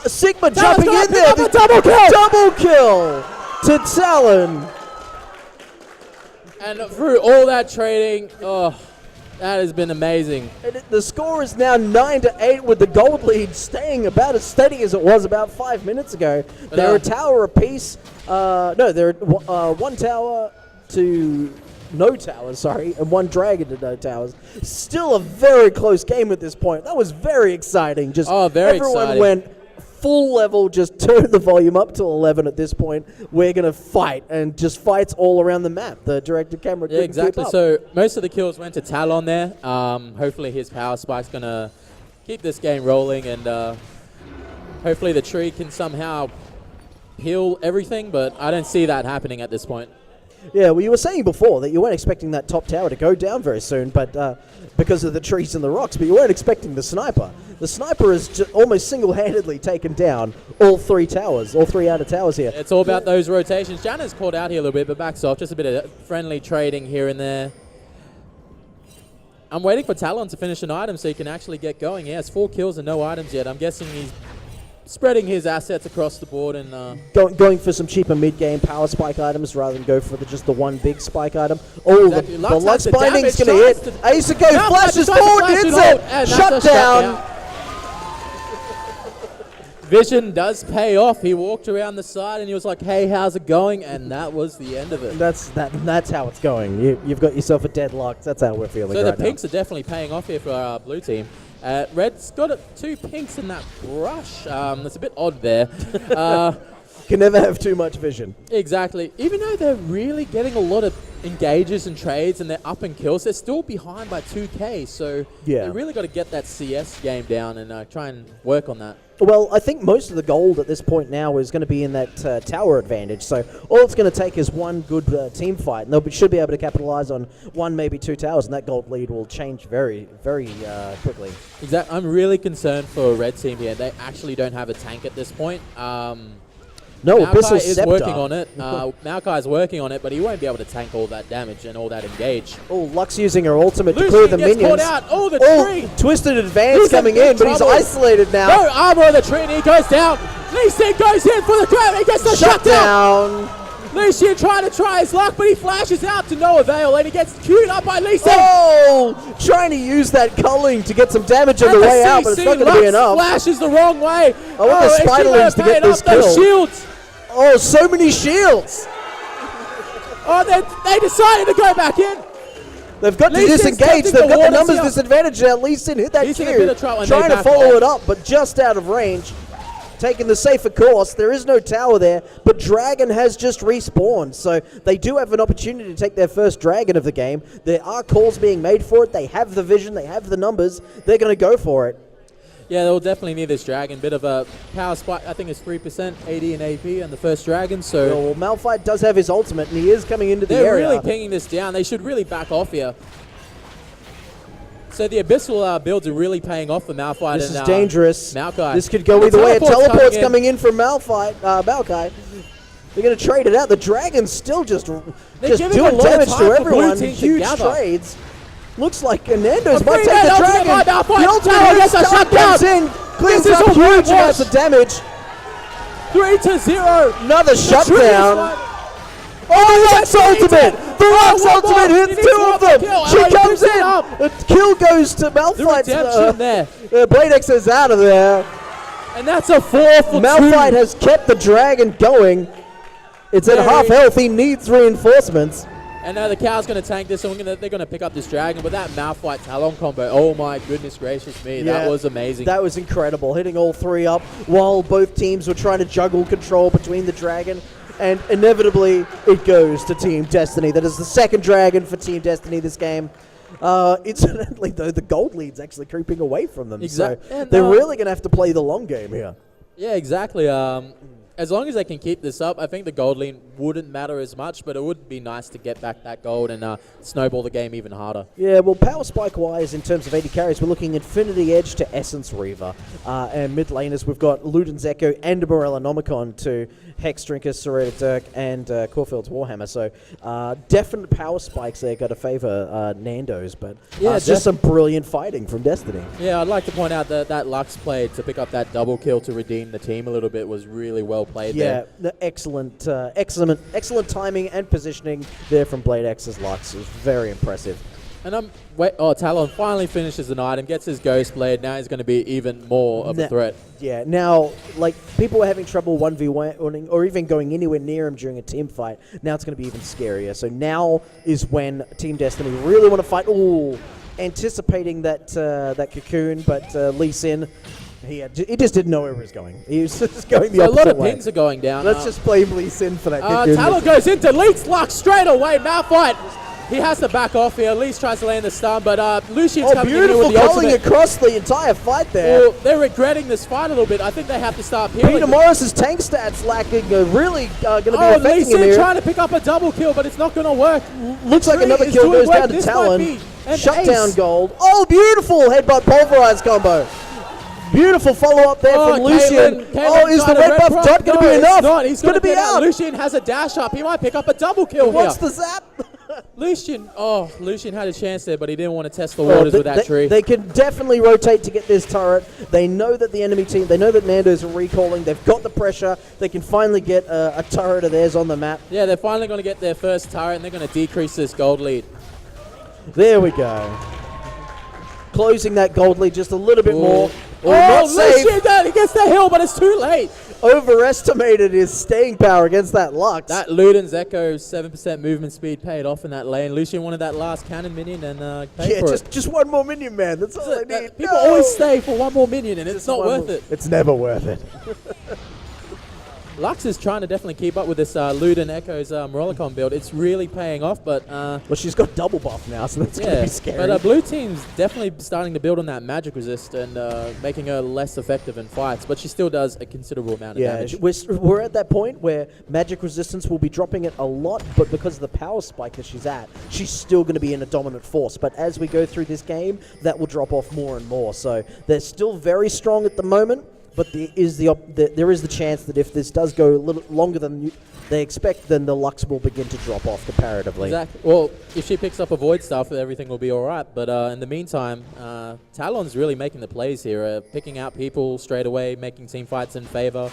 Sigma jumping in there. Double kill to Talon. And through all that trading, that has been amazing. And the score is now 9-8 with the gold lead staying about as steady as it was about 5 minutes ago. They're a tower apiece. They're 1 tower to no towers, and 1 dragon to no towers. Still a very close game at this point. That was very exciting. Everyone went full level, just turn the volume up to 11 at this point. We're going to fight, and just fights all around the map. The director camera couldn't exactly. keep up. So most of the kills went to Talon there. Hopefully his power spike's going to keep this game rolling, and hopefully the tree can somehow heal everything, but I don't see that happening at this point. Yeah, well, you were saying before that you weren't expecting that top tower to go down very soon, but because of the trees and the rocks, but you weren't expecting the sniper. The sniper has almost single-handedly taken down all 3 towers, all 3 outer towers here. It's all about those rotations. Janna's caught out here a little bit, but backs off. Just a bit of friendly trading here and there. I'm waiting for Talon to finish an item so he can actually get going. He has 4 kills and no items yet. I'm guessing he's spreading his assets across the board and going for some cheaper mid-game power spike items rather than go for just the one big spike item. Oh, exactly. the Lux Binding's damage, going to hit. Ace of Go flashes forward, hits it! Shut down! Vision does pay off. He walked around the side and he was like, hey, how's it going? And that was the end of it. That's how it's going. You've got yourself a deadlock. That's how we're feeling so right the pinks are definitely paying off here for our blue team. Red's got 2 pinks in that brush. That's a bit odd there. Can never have too much vision. Exactly. Even though they're really getting a lot of engages and trades and they're up in kills, they're still behind by 2k. So yeah, they really got to get that CS game down and try and work on that. Well, I think most of the gold at this point now is going to be in that tower advantage. So all it's going to take is one good team fight, and they should be able to capitalize on 1, maybe 2 towers, and that gold lead will change very, very quickly. Exactly. I'm really concerned for a red team here. They actually don't have a tank at this point. No, Maokai is working on it. Maokai is working on it, but he won't be able to tank all that damage and all that engage. Oh, Lux using her ultimate Lucian to clear the gets minions. Caught out. Oh, the tree. Twisted advance Lucian coming in, but he's trouble. isolated now. No armor on the tree, and he goes down. Lucian goes in for the grab. He gets the shutdown. Lucian trying to try his luck, but he flashes out to no avail, and he gets queued up by Lucian. Oh, trying to use that culling to get some damage on the way out, but it's not going to be enough. Flashes the wrong way. I want the Spiderlings to get this kill. Those shields. Oh, so many shields! Oh, they decided to go back in. They've got to disengage. They've got the numbers disadvantage now. Lee Sin hit that Q, trying to follow it up, but just out of range. Taking the safer course. There is no tower there, but Dragon has just respawned, so they do have an opportunity to take their first Dragon of the game. There are calls being made for it. They have the vision. They have the numbers. They're going to go for it. Yeah, they'll definitely need this Dragon. Bit of a power spike. I think it's 3% AD and AP on the first Dragon. So well, Malphite does have his ultimate, and he is coming into the area. They're really pinging this down. They should really back off here. So the Abyssal builds are really paying off for Malphite. This is dangerous. Maokai. This could go either way. A teleport's coming in from Maokai. They're going to trade it out. The Dragon's still just doing damage to everyone. Huge trades. Looks like Nando's might take the Dragon. The ultimate hits, comes in, cleans up huge amounts of damage. 3-0. Another shutdown. Oh, the Lux ultimate! The Lux ultimate hits 2 of them! She comes in! The kill goes to Malphite. The redemption there. Bladex is out of there. And that's a 4 for Malphite has kept the Dragon going. It's at half health. He needs reinforcements. And now the cow's going to tank this, and they're going to pick up this Dragon. But that Malphite Talon combo, oh my goodness gracious me, that was amazing. That was incredible, hitting all 3 up while both teams were trying to juggle control between the Dragon. And inevitably, it goes to Team Destiny. That is the second Dragon for Team Destiny this game. Incidentally, though, the gold lead's actually creeping away from them. Exactly. So they're really going to have to play the long game here. Yeah, exactly. As long as they can keep this up, I think the gold lead wouldn't matter as much, but it would be nice to get back that gold and snowball the game even harder. Yeah, well, power spike-wise, in terms of AD carries, we're looking Infinity Edge to Essence Reaver. And mid laners, we've got Luden's Echo and Morella Nomicon to Hex Drinker, Serena Dirk, and Caulfield's Warhammer. So definite power spikes there got to favor Nando's, but it's just some brilliant fighting from Destiny. Yeah, I'd like to point out that that Lux play to pick up that double kill to redeem the team a little bit was really well played there. Yeah, excellent timing and positioning there from Blade X's Lux. It was very impressive. And Talon finally finishes an item, gets his Ghost Blade. Now he's going to be even more of a threat. Yeah, now, like, people were having trouble 1v1 or even going anywhere near him during a team fight. Now it's going to be even scarier. So now is when Team Destiny really want to fight. Ooh, anticipating that cocoon, but Lee Sin He just didn't know where he was going. He was just going the So a opposite lot of way. pings are going down. Let's just blame Sin for that. Talon goes in, deletes Lux straight away. Malphite, he has to back off here. At least tries to land the stun, but Lucian's coming in here beautiful with the culling ultimate. across the entire fight there. Well, they're regretting this fight a little bit. I think they have to start peeling. Peter Morris's tank stats lacking, really going to be Oh, affecting him Lee Sin here. trying to pick up a double kill, but it's not going to work. Looks like Tree another is kill doing goes work. down to This might Talon. be an Shutdown ace. gold. Oh, beautiful headbutt pulverize combo. Beautiful follow-up there from Lucian. Caitlyn Is the got a red buff proc. dot going to No, be it's enough? not. He's going to be get out. out. Lucian has a dash up. He might pick up a double kill What's here. the zap? Lucian had a chance there, but he didn't want to test the waters with that tree. They can definitely rotate to get this turret. They know that the enemy team, they know that Nando's recalling. They've got the pressure. They can finally get a turret of theirs on the map. Yeah, they're finally going to get their first turret, and they're going to decrease this gold lead. There we go. Closing that gold lead just a little bit more. Not Lucian, he gets the hill, but it's too late. Overestimated his staying power against that Lux. That Luden's Echo 7% movement speed paid off in that lane. Lucian wanted that last cannon minion and paid for it. just one more minion, man. That's all I need. People always stay for one more minion, and it's not worth it. It's never worth it. Lux is trying to definitely keep up with this Luden Echo's Morellicon build. It's really paying off, but... well, she's got double buff now, so that's going to be scary. But blue team's definitely starting to build on that magic resist and making her less effective in fights, but she still does a considerable amount of damage. We're at that point where magic resistance will be dropping it a lot, but because of the power spike that she's at, she's still going to be in a dominant force. But as we go through this game, that will drop off more and more. So they're still very strong at the moment. But there is the chance that if this does go a little longer than they expect, then the Lux will begin to drop off comparatively. Exactly. Well, if she picks up a Void Stuff, everything will be all right. But in the meantime, Talon's really making the plays here, picking out people straight away, making team fights in favor.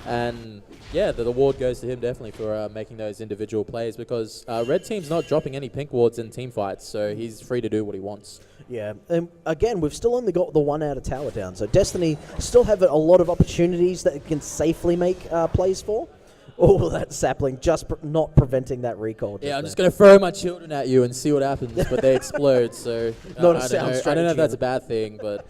And yeah, the award goes to him definitely for making those individual plays because red team's not dropping any pink wards in team fights, so he's free to do what he wants. Yeah, and again, we've still only got the 1 out of tower down, so Destiny still have a lot of opportunities that it can safely make plays for. Oh, that sapling just not preventing that recall. Yeah, I'm just going to throw my children at you and see what happens, but they explode, so not I a sound strategy. I don't know if that's a bad thing, but...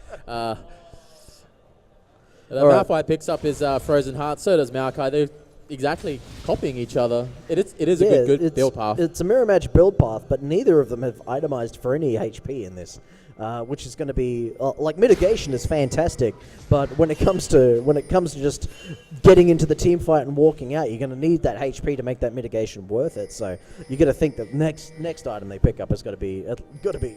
Malphite picks up his Frozen Heart, so does Maokai. They're exactly copying each other. It is a good build path. It's a mirror match build path, but neither of them have itemized for any HP in this, which is going to be like mitigation is fantastic, but when it comes to just getting into the team fight and walking out, you're going to need that HP to make that mitigation worth it. So you got to think that next item they pick up is got to be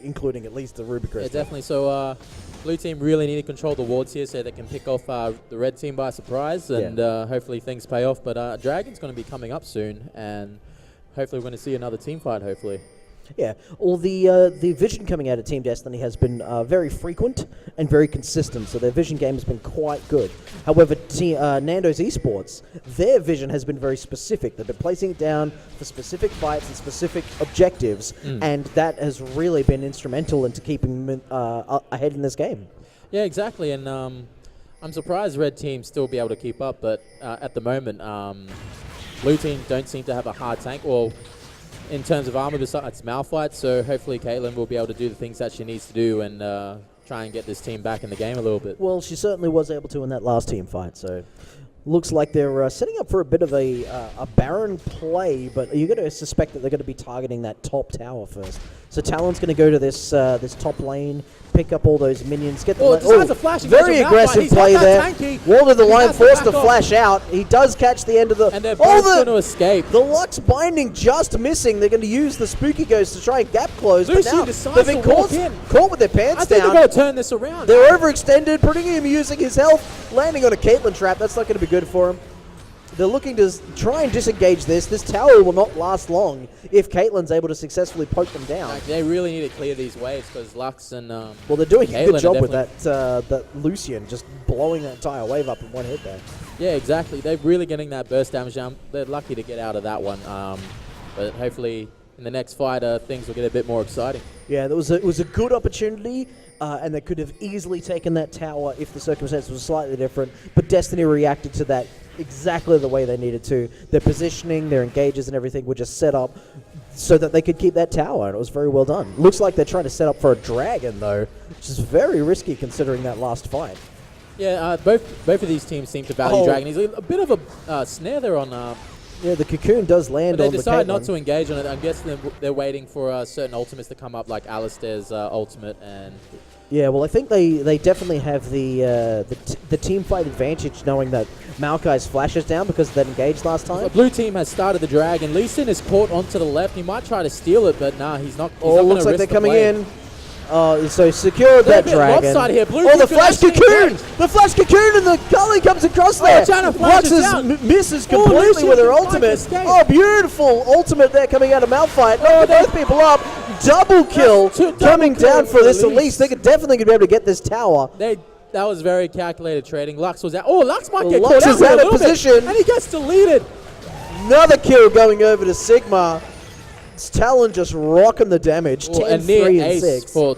including at least the Ruby Crystal. Yeah, definitely. So blue team really need to control the wards here so they can pick off the red team by surprise, and hopefully things pay off. But Dragon's going to be coming up soon, and hopefully we're going to see another team fight, hopefully. Yeah, well, the vision coming out of Team Destiny has been very frequent and very consistent, so their vision game has been quite good. However, Nando's eSports, their vision has been very specific. They've been placing it down for specific fights and specific objectives, and that has really been instrumental into keeping them ahead in this game. Yeah, exactly, and I'm surprised Red Team still be able to keep up, but at the moment, Blue Team don't seem to have a hard tank, or in terms of armor besides Malphite, so hopefully Caitlyn will be able to do the things that she needs to do and try and get this team back in the game a little bit. Well, she certainly was able to in that last team fight, so looks like they're setting up for a bit of a Baron play, but you're going to suspect that they're going to be targeting that top tower first. So Talon's going to go to this this top lane, pick up all those minions, get the very aggressive play there. Walter the line forced to flash out. He does catch the end of the... And they're both going to escape. The Lux binding just missing. They're going to use the Spooky Ghost to try and gap close, but now they've been caught with their pants down. I think they're going to turn this around. They're overextended, putting him using his health, landing on a Caitlyn trap. That's not going to be good for him. They're looking to try and disengage this. This tower will not last long if Caitlyn's able to successfully poke them down. They really need to clear these waves because Lux and well, they're doing Caitlyn a good job with that Lucian just blowing that entire wave up in one hit there. Yeah, exactly. They're really getting that burst damage down. They're lucky to get out of that one. But hopefully in the next fight, things will get a bit more exciting. Yeah, it was a good opportunity, and they could have easily taken that tower if the circumstances were slightly different, but Destiny reacted to that exactly the way they needed to. Their positioning, their engages and everything were just set up so that they could keep that tower, and it was very well done. Looks like they're trying to set up for a dragon, though, which is very risky considering that last fight. Yeah, both of these teams seem to value Dragon. He's a bit of a snare there on. Yeah, the cocoon does land but on they the decide Caitlyn. not to engage on it. I'm guessing they're waiting for certain ultimates to come up, like Alistair's ultimate and. Yeah, well, I think they definitely have the team fight advantage, knowing that Maokai's flash is down because they engaged last time. The blue team has started the dragon. Lee Sin is caught onto the left. He might try to steal it, but nah, he's not. He's not Looks like risk they're coming play. in. So secured that dragon. Lopside here. Blue the team flash could actually cocoon! engage. The flash cocoon and the gully comes across there. Janna flashes Luxus out. misses completely with her Lucian ultimate. escape. Oh, beautiful ultimate there coming out of Malphite. Knocking both people up. Double kill coming down for this Elise. They could definitely be able to get this tower. That was very calculated trading. Lux was out. Oh, Lux might get Lux caught is out out a of little bit, position. and he gets deleted. Another kill going over to Sigma. Talon just rocking the damage. 10, And near 3, and ace 6. for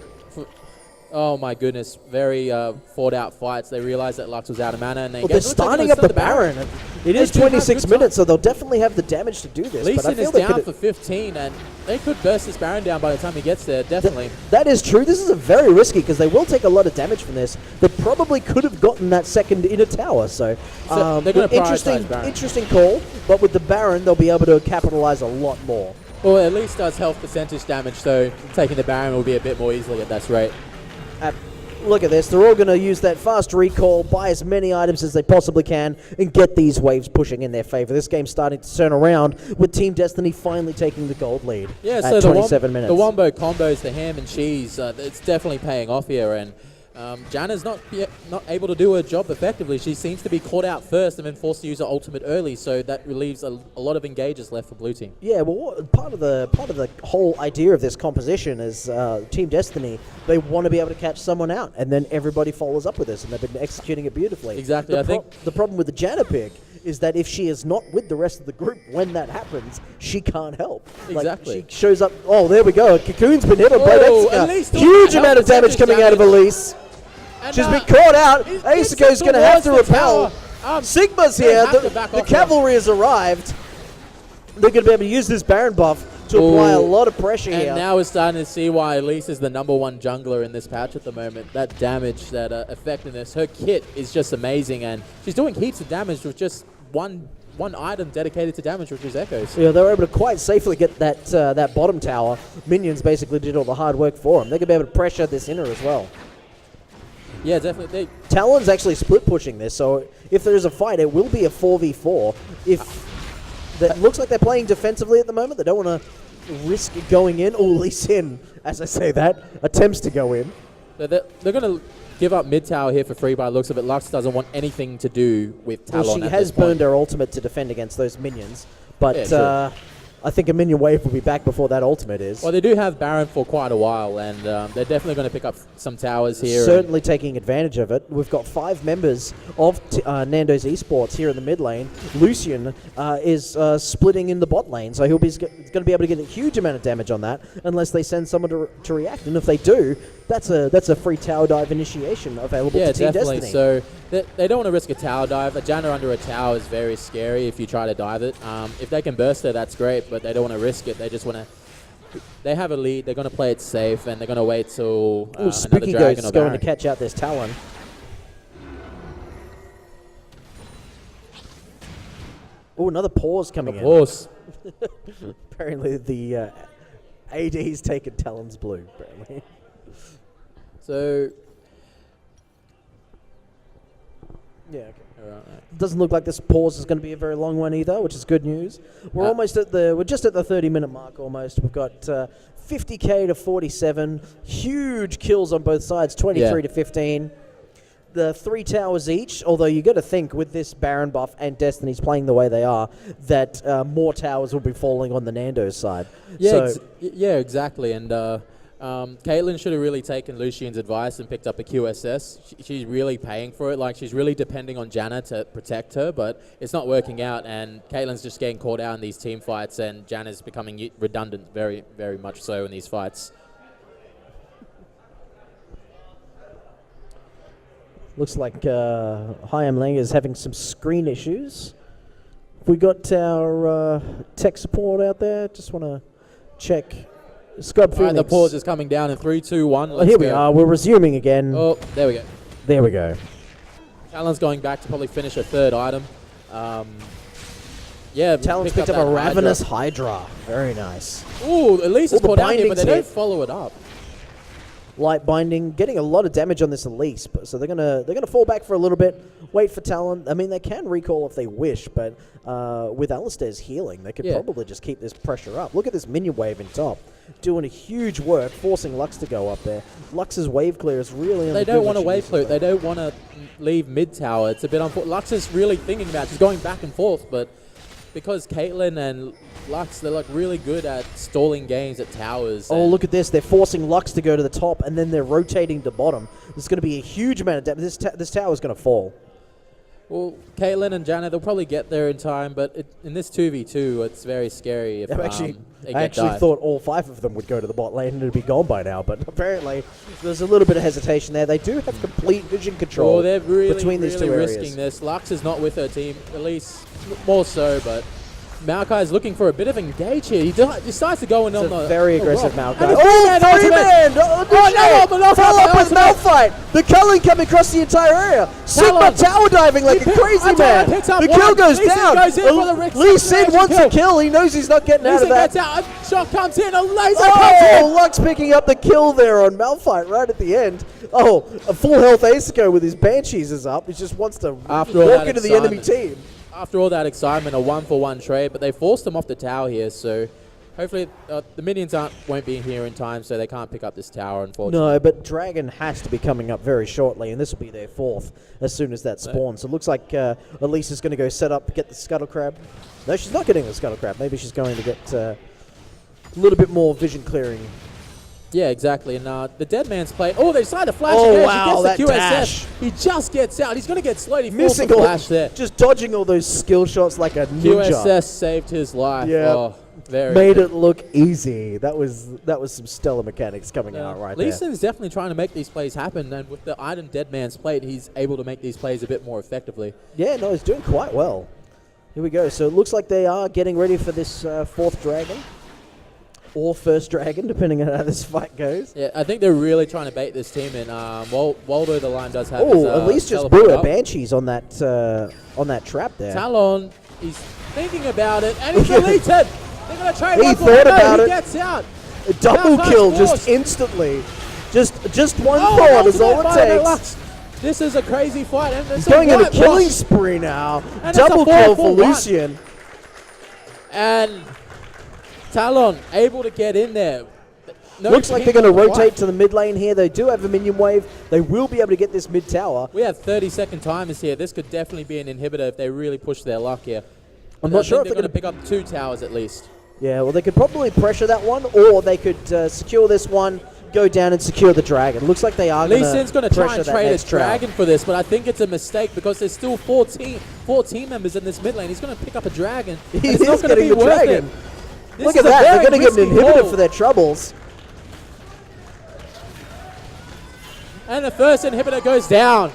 oh my goodness, very fought out fights. They realized that Lux was out of mana, and They're starting up the Baron. It is They do have 26 good minutes, so they'll definitely have the damage to do this. Lee But I Sin feel is they down could. for 15, and they could burst this Baron down by the time he gets there, definitely. That is true. This is a very risky because they will take a lot of damage from this. They probably could have gotten that second inner tower. So, they're gonna prioritize Baron. interesting call. But with the Baron, they'll be able to capitalize a lot more. Well, at least does health percentage damage, so taking the Baron will be a bit more easily at that rate. Look at this. They're all going to use that fast recall, buy as many items as they possibly can, and get these waves pushing in their favor. This game's starting to turn around with Team Destiny finally taking the gold lead at 27 minutes. The wombo combos, the ham and cheese, it's definitely paying off here. And Janna's not able to do her job effectively. She seems to be caught out first and then forced to use her ultimate early, so that relieves a lot of engages left for blue team. Yeah, well, part of the whole idea of this composition is Team Destiny. They want to be able to catch someone out, and then everybody follows up with this, and they've been executing it beautifully. Exactly. I think the problem with the Janna pick is that if she is not with the rest of the group when that happens, she can't help. Exactly. Like, she shows up. Oh, there we go. Cocoon's been hit on Elise by Huge doing amount of damage coming out of Elise. And She's been caught out. Asako's going to have to repel. Sigma's here. The cavalry has arrived. They're going to be able to use this Baron buff to apply a lot of pressure and here. And now we're starting to see why Elise is the #1 jungler in this patch at the moment. That damage, that effectiveness, her kit is just amazing, and she's doing heaps of damage with just one item dedicated to damage, which is Echoes. Yeah, they were able to quite safely get that bottom tower. Minions basically did all the hard work for them. They're going to be able to pressure this inner as well. Yeah, definitely. Talon's actually split pushing this, so if there is a fight, it will be a 4v4. That looks like they're playing defensively at the moment. They don't want to risk going in. Oh, Lee Sin, as I say that, attempts to go in. They're going to give up mid tower here for free by the looks of it. Lux doesn't want anything to do with Talon. Well, she has burned her ultimate to defend against those minions, but yeah, I think a minion wave will be back before that ultimate is. Well, they do have Baron for quite a while, and they're definitely going to pick up some towers here. Certainly taking advantage of it. We've got 5 members of Nando's eSports here in the mid lane. Lucian is splitting in the bot lane, so he'll be going to be able to get a huge amount of damage on that, unless they send someone to react. And if they do, that's a free tower dive initiation available to Team definitely. Destiny. So they don't want to risk a tower dive. A Janna under a tower is very scary if you try to dive it. If they can burst her, that's great, but they don't want to risk it. They just want to. They have a lead. They're going to play it safe, and they're going to wait till another Spooky dragon Ghost or is going Baron. to catch out this Talon. Oh, another pause coming in. Pause. Apparently the AD's taken Talon's blue, apparently. So. Yeah, okay. Right. Doesn't look like this pause is going to be a very long one either, which is good news. We're just at the 30-minute mark almost. We've got 50k to 47, huge kills on both sides, 23 to 15. The 3 towers each, although you got to think with this Baron buff and Destiny's playing the way they are, that more towers will be falling on the Nando's side. Yeah, exactly. And Caitlyn should have really taken Lucian's advice and picked up a QSS. She's really paying for it. Like, she's really depending on Janna to protect her, but it's not working out, and Caitlyn's just getting caught out in these team fights, and Janna's becoming redundant very, very much so in these fights. Looks like Hyam Lang is having some screen issues. We got our tech support out there. Just want to check. Scrub Phoenix. Right, the pause is coming down in 3, 2, 1. Here we are. We're resuming again. Oh, there we go. There we go. Talon's going back to probably finish a third item. Yeah, Talon's picked up a Ravenous Hydra. Very nice. Ooh, Elise is the caught out here, but they don't bindings follow it up. Light binding, getting a lot of damage on this Elise, but so they're gonna fall back for a little bit, wait for Talon. I mean, they can recall if they wish, but with Alistair's healing, they could probably just keep this pressure up. Look at this minion wave in top, doing a huge work, forcing Lux to go up there. Lux's wave clear is really. They don't want to wave clear. They don't want to leave mid tower. It's a bit unfortunate. Lux is really thinking about just going back and forth, but because Caitlyn and Lux, they're like really good at stalling games at towers. Oh, look at this. They're forcing Lux to go to the top, and then they're rotating to bottom. There's going to be a huge amount of damage. This tower is going to fall. Well, Caitlyn and Janet, they'll probably get there in time, but in this 2v2, it's very scary if I actually thought all 5 of them would go to the bot lane and it'd be gone by now, but apparently there's a little bit of hesitation there. They do have complete vision control they're really, between these two areas. Risking this. Lux is not with her team, at least more so, but Maokai is looking for a bit of engage here. He decides to go in on the very aggressive rock. Maokai. Oh, 3-man! Follow up with Malphite! The culling coming across the entire area. Sigma tower diving like a crazy man. The kill goes down. Lee Sin wants a kill. He knows he's not getting out of that. A shot comes in, a laser comes in. Oh, Lux picking up the kill there on Malphite right at the end. Oh, a full health Aesico with his Banshees is up. He just wants to walk into the enemy team. After all that excitement, a 1-for-1 trade, but they forced them off the tower here, so hopefully the minions won't be here in time, so they can't pick up this tower, unfortunately. No, but Dragon has to be coming up very shortly, and this will be their 4th as soon as that spawns. So it looks like Elise is going to go set up, get the Scuttle Crab. No, she's not getting the Scuttle Crab. Maybe she's going to get a little bit more vision clearing. Yeah, exactly. And the dead man's play. Oh, they decided to flash again. Wow, he gets the that QSS. dash. He just gets out. He's going to get slowed. He missing the flash there. Just dodging all those skill shots like a ninja. QSS saved his life. Yeah. Oh, very made good. it look easy. That was some stellar mechanics coming out right there. Lee Sin's definitely trying to make these plays happen, and with the item dead man's plate, he's able to make these plays a bit more effectively. Yeah, no, he's doing quite well. Here we go. So it looks like they are getting ready for this 4th dragon. Or first dragon, depending on how this fight goes. Yeah, I think they're really trying to bait this team in. Waldo, the line does have. Oh, at least just blew her Banshees on that trap there. Talon, he's thinking about it, and he's deleted. They're going to trade. He thought about it. He gets out. A double kill just instantly. Just one thought is all it takes. This is a crazy fight. And he's going in a killing spree now. Double kill for Lucian. And Talon able to get in there. Looks like they're going to rotate to the mid lane here. They do have a minion wave. They will be able to get this mid tower. We have 30-second timers here. This could definitely be an inhibitor if they really push their luck here. I'm not sure if they're going to pick up 2 towers at least. Yeah, well, they could probably pressure that one, or they could secure this one, go down and secure the dragon. Looks like they are going to Lee Sin's going to try and trade a dragon for this, but I think it's a mistake because there's still 4 team members in this mid lane. He's going to pick up a dragon. He's not going to be worth it. Look at that. They're going to get an inhibitor for their troubles. And the first inhibitor goes down.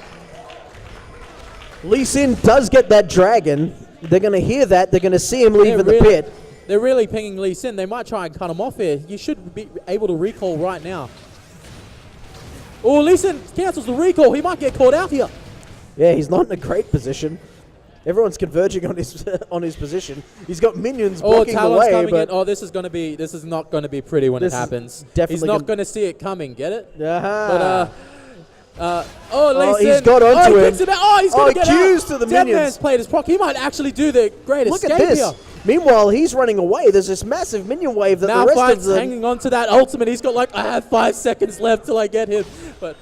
Lee Sin does get that dragon. They're going to hear that. They're going to see him leave in the pit. They're really pinging Lee Sin. They might try and cut him off here. You should be able to recall right now. Oh, Lee Sin cancels the recall. He might get caught out here. Yeah, he's not in a great position. Everyone's converging on his position. He's got minions blocking the way. Coming in. Oh, this is not going to be pretty when it happens. He's not going to see it coming. Get it? Uh-huh. Lee Sin. He's got onto him. He's going to get accused to the Dead minions. Man's played his proc. He might actually do the great escape Look at this. here. Meanwhile, he's running away. There's this massive minion wave that now the rest of them... hanging on to that ultimate. He's got like, I have 5 seconds left till I get him. But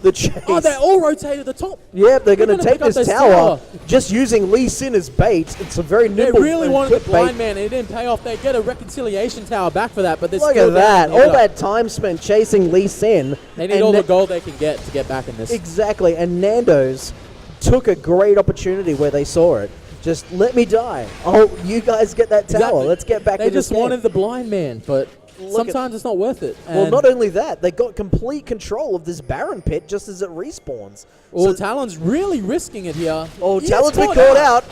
the chase. Oh, they all rotated the top. Yeah, they're going to take this tower, just using Lee Sin as bait. It's a very nimble. They really wanted the blind bait. man, and it didn't pay off. They get a reconciliation tower back for that, but they're Look still at that. All that time spent chasing Lee Sin. They need all the gold they can get to get back in this. Exactly, and Nando's took a great opportunity where they saw it. Just let me die. Oh, you guys get that tower. Exactly. Let's get back in this game. They just wanted the blind man, but sometimes it's not worth it. Well, not only that, they got complete control of this Baron pit just as it respawns. Oh, so Talon's really risking it here. Oh, Talon's been caught out.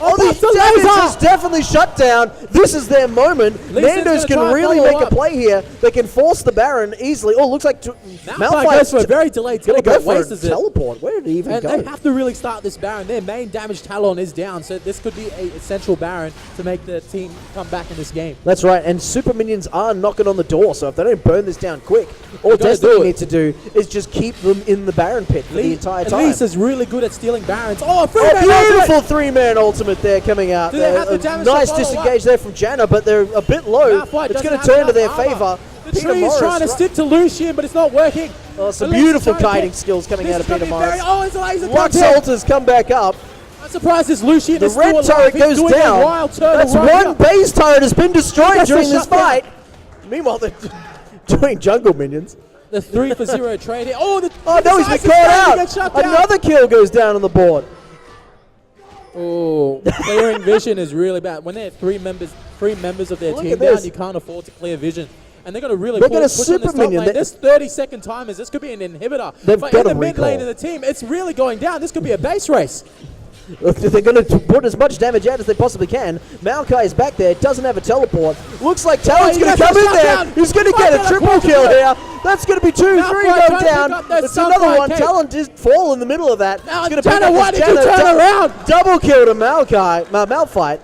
Oh, that's the the damage laser! is definitely shut down. This is their moment. Nando's gonna try can and really follow make a up. play here. They can force the Baron easily. Oh, looks like Malphite goes for a very delayed gonna teleport. go for a wastes it. teleport. Where did he even And go? they have to really start this Baron. Their main damage Talon is down, so this could be a essential Baron to make the team come back in this game. That's right, and super minions are knocking on the door, so if they don't burn this down quick, all They gotta Destiny do it. need to do is just keep them in the Baron pit for the entire time. Elise is really good at stealing Barons. Oh, Oh, three-man beautiful ultimate! three-man ultimate there coming out. Do they there. have the damage Nice to follow disengage there from Janna, but they're a bit low. Malphite It's doesn't going to have turn to enough their armor. favor. The Peter tree's Morris, trying to right- stick to Lucian, but it's not working. Oh, some Elise is beautiful trying to kiting get- skills coming This out is of gonna Peter be Morris. very- Oh, it's a laser Lux contact. Ulters come back up. I'm surprised this Lucian The is still red alive. turret He's goes doing down. A wild turtle That's right one here. base turret has been destroyed That's a during this shutdown. fight. Meanwhile, they're doing jungle minions. The 3-for-0 trade here. Oh, Oh, no, he's been decisive caught trade, he out. gets shut down. Another kill goes down on the board. Oh, clearing vision is really bad. When they have three members of their Look team at down, this. you can't afford to clear vision. And they're going to really They've got a push on super this top minion lane. that- There's 30-second timers. This could be an inhibitor. They've but got in the a mid lane recall. of the team, it's really going down. This could be a base race. They're going to put as much damage out as they possibly can. Maokai is back there, doesn't have a teleport. Looks like Talon's he going to gets come a in there. shutdown. He's going to Fight get a down a triple quadruple. kill here. That's going to be 2, 3 Malphite go trying to pick down. up that It's another Malphite one. cape. Talon just fall in the middle of that. Now, He's going to pick Janna, up why this did you Janna. turn around? Double kill to Maokai. Malphite.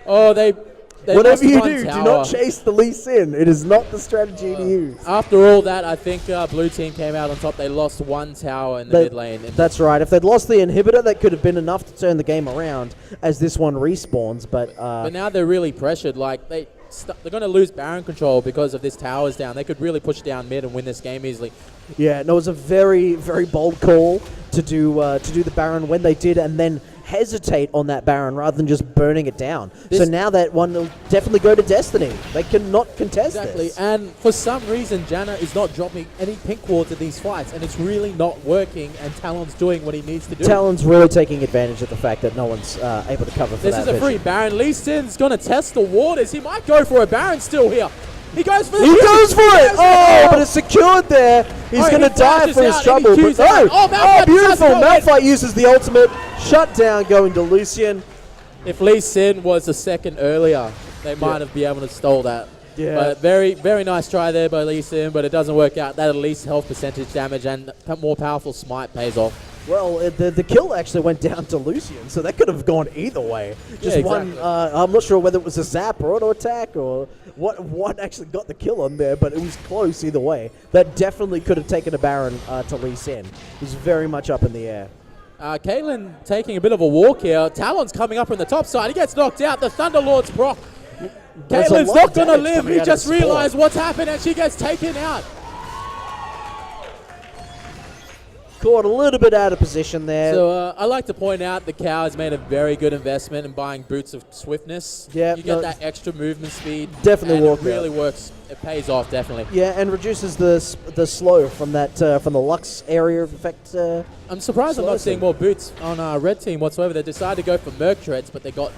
Oh, they Whatever lost you one do, do tower. not chase the Lee Sin. It is not the strategy to use. After all that, I think blue team came out on top. They lost one tower in the mid lane. That's right. If they'd lost the inhibitor, that could have been enough to turn the game around as this one respawns. But now they're really pressured. Like they're going to lose Baron control because of this towers down. They could really push down mid and win this game easily. yeah, no, it was a very, very bold call to do the Baron when they did, and then hesitate on that Baron rather than just burning it down. So now that one will definitely go to Destiny. They cannot contest Exactly, this. and for some reason, Janna is not dropping any pink wards in these fights, and it's really not working, and Talon's doing what he needs to do. Talon's really taking advantage of the fact that no one's able to cover for This that is a vision. free Baron. Lee Sin's going to test the waters. He might go for a Baron still here. He goes for the He kill. goes for it! He Oh, but it's secured there. He's Oh, going he to die flashes for his out trouble. and he But cues out. Oh, Malphite beautiful. decides to go in. Malphite uses the ultimate. Shut down going to Lucian. If Lee Sin was a second earlier, they might have been able to stole that. Yeah. But very, very nice try there by Lee Sin, but it doesn't work out. That at least health percentage damage and more powerful smite pays off. Well, the kill actually went down to Lucian, so that could have gone either way. Just one, exactly. I'm not sure whether it was a zap or auto attack or what actually got the kill on there, but it was close either way. That definitely could have taken a Baron to Lee Sin. It was very much up in the air. Caitlyn taking a bit of a walk here. Talon's coming up from the top side. He gets knocked out. The Thunderlord's proc. There's a Caitlyn's lot not of going to damage live. coming He out of just the spawn. realized what's happened and she gets taken out. Caught a little bit out of position there. So I like to point out the cow has made a very good investment in buying boots of swiftness. Yeah, you get no, that extra movement speed. definitely and work it really works. It pays off definitely. yeah, and reduces the slow from that from the Lux area of effect. I'm surprised I'm Slow not seeing thing. more boots on red team whatsoever. They decided to go for Merc Treads, but they got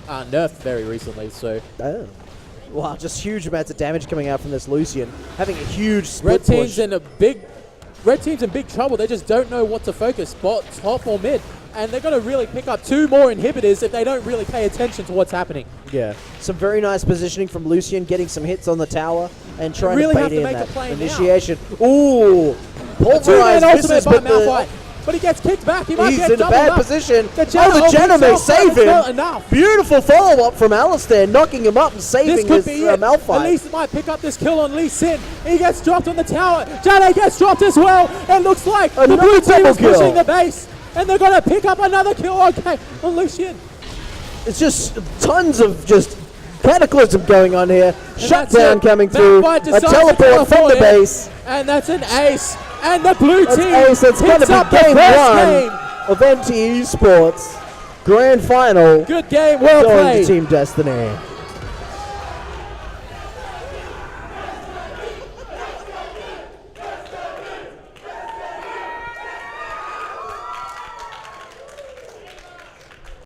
nerfed very recently. So Oh. Wow, just huge amounts of damage coming out from this Lucian. Having a huge split red team's push. in big trouble. They just don't know what to focus, bot, top, or mid. And they're going to really pick up 2 more inhibitors if they don't really pay attention to what's happening. Yeah, some very nice positioning from Lucian, getting some hits on the tower and trying really to have bait to in make that a play now. initiation. Ooh, pulverized Two-man ultimate misses, by but Malphite. But he gets kicked back. He might he's get in a doubled bad up. position. The Janna Oh, the Janna may himself, but save it's not him. enough. Beautiful follow-up from Alistair, knocking him up and This saving could his be it. Malphite. At least it might pick up this kill on Lee Sin. He gets dropped on the tower. Janna gets dropped as well. It looks like the Another blue team double is pushing kill. the base. And they're going to pick up another kill on Lucian. It's just tons of just cataclysm going on here. And Shutdown that's it. coming through. Malphite A decides to teleport from the it. base. And that's an ace. And the blue That's team ace. It's going to picks up be the game first 1 game. of NT eSports Grand Final. Good game, well Going played. to Team Destiny.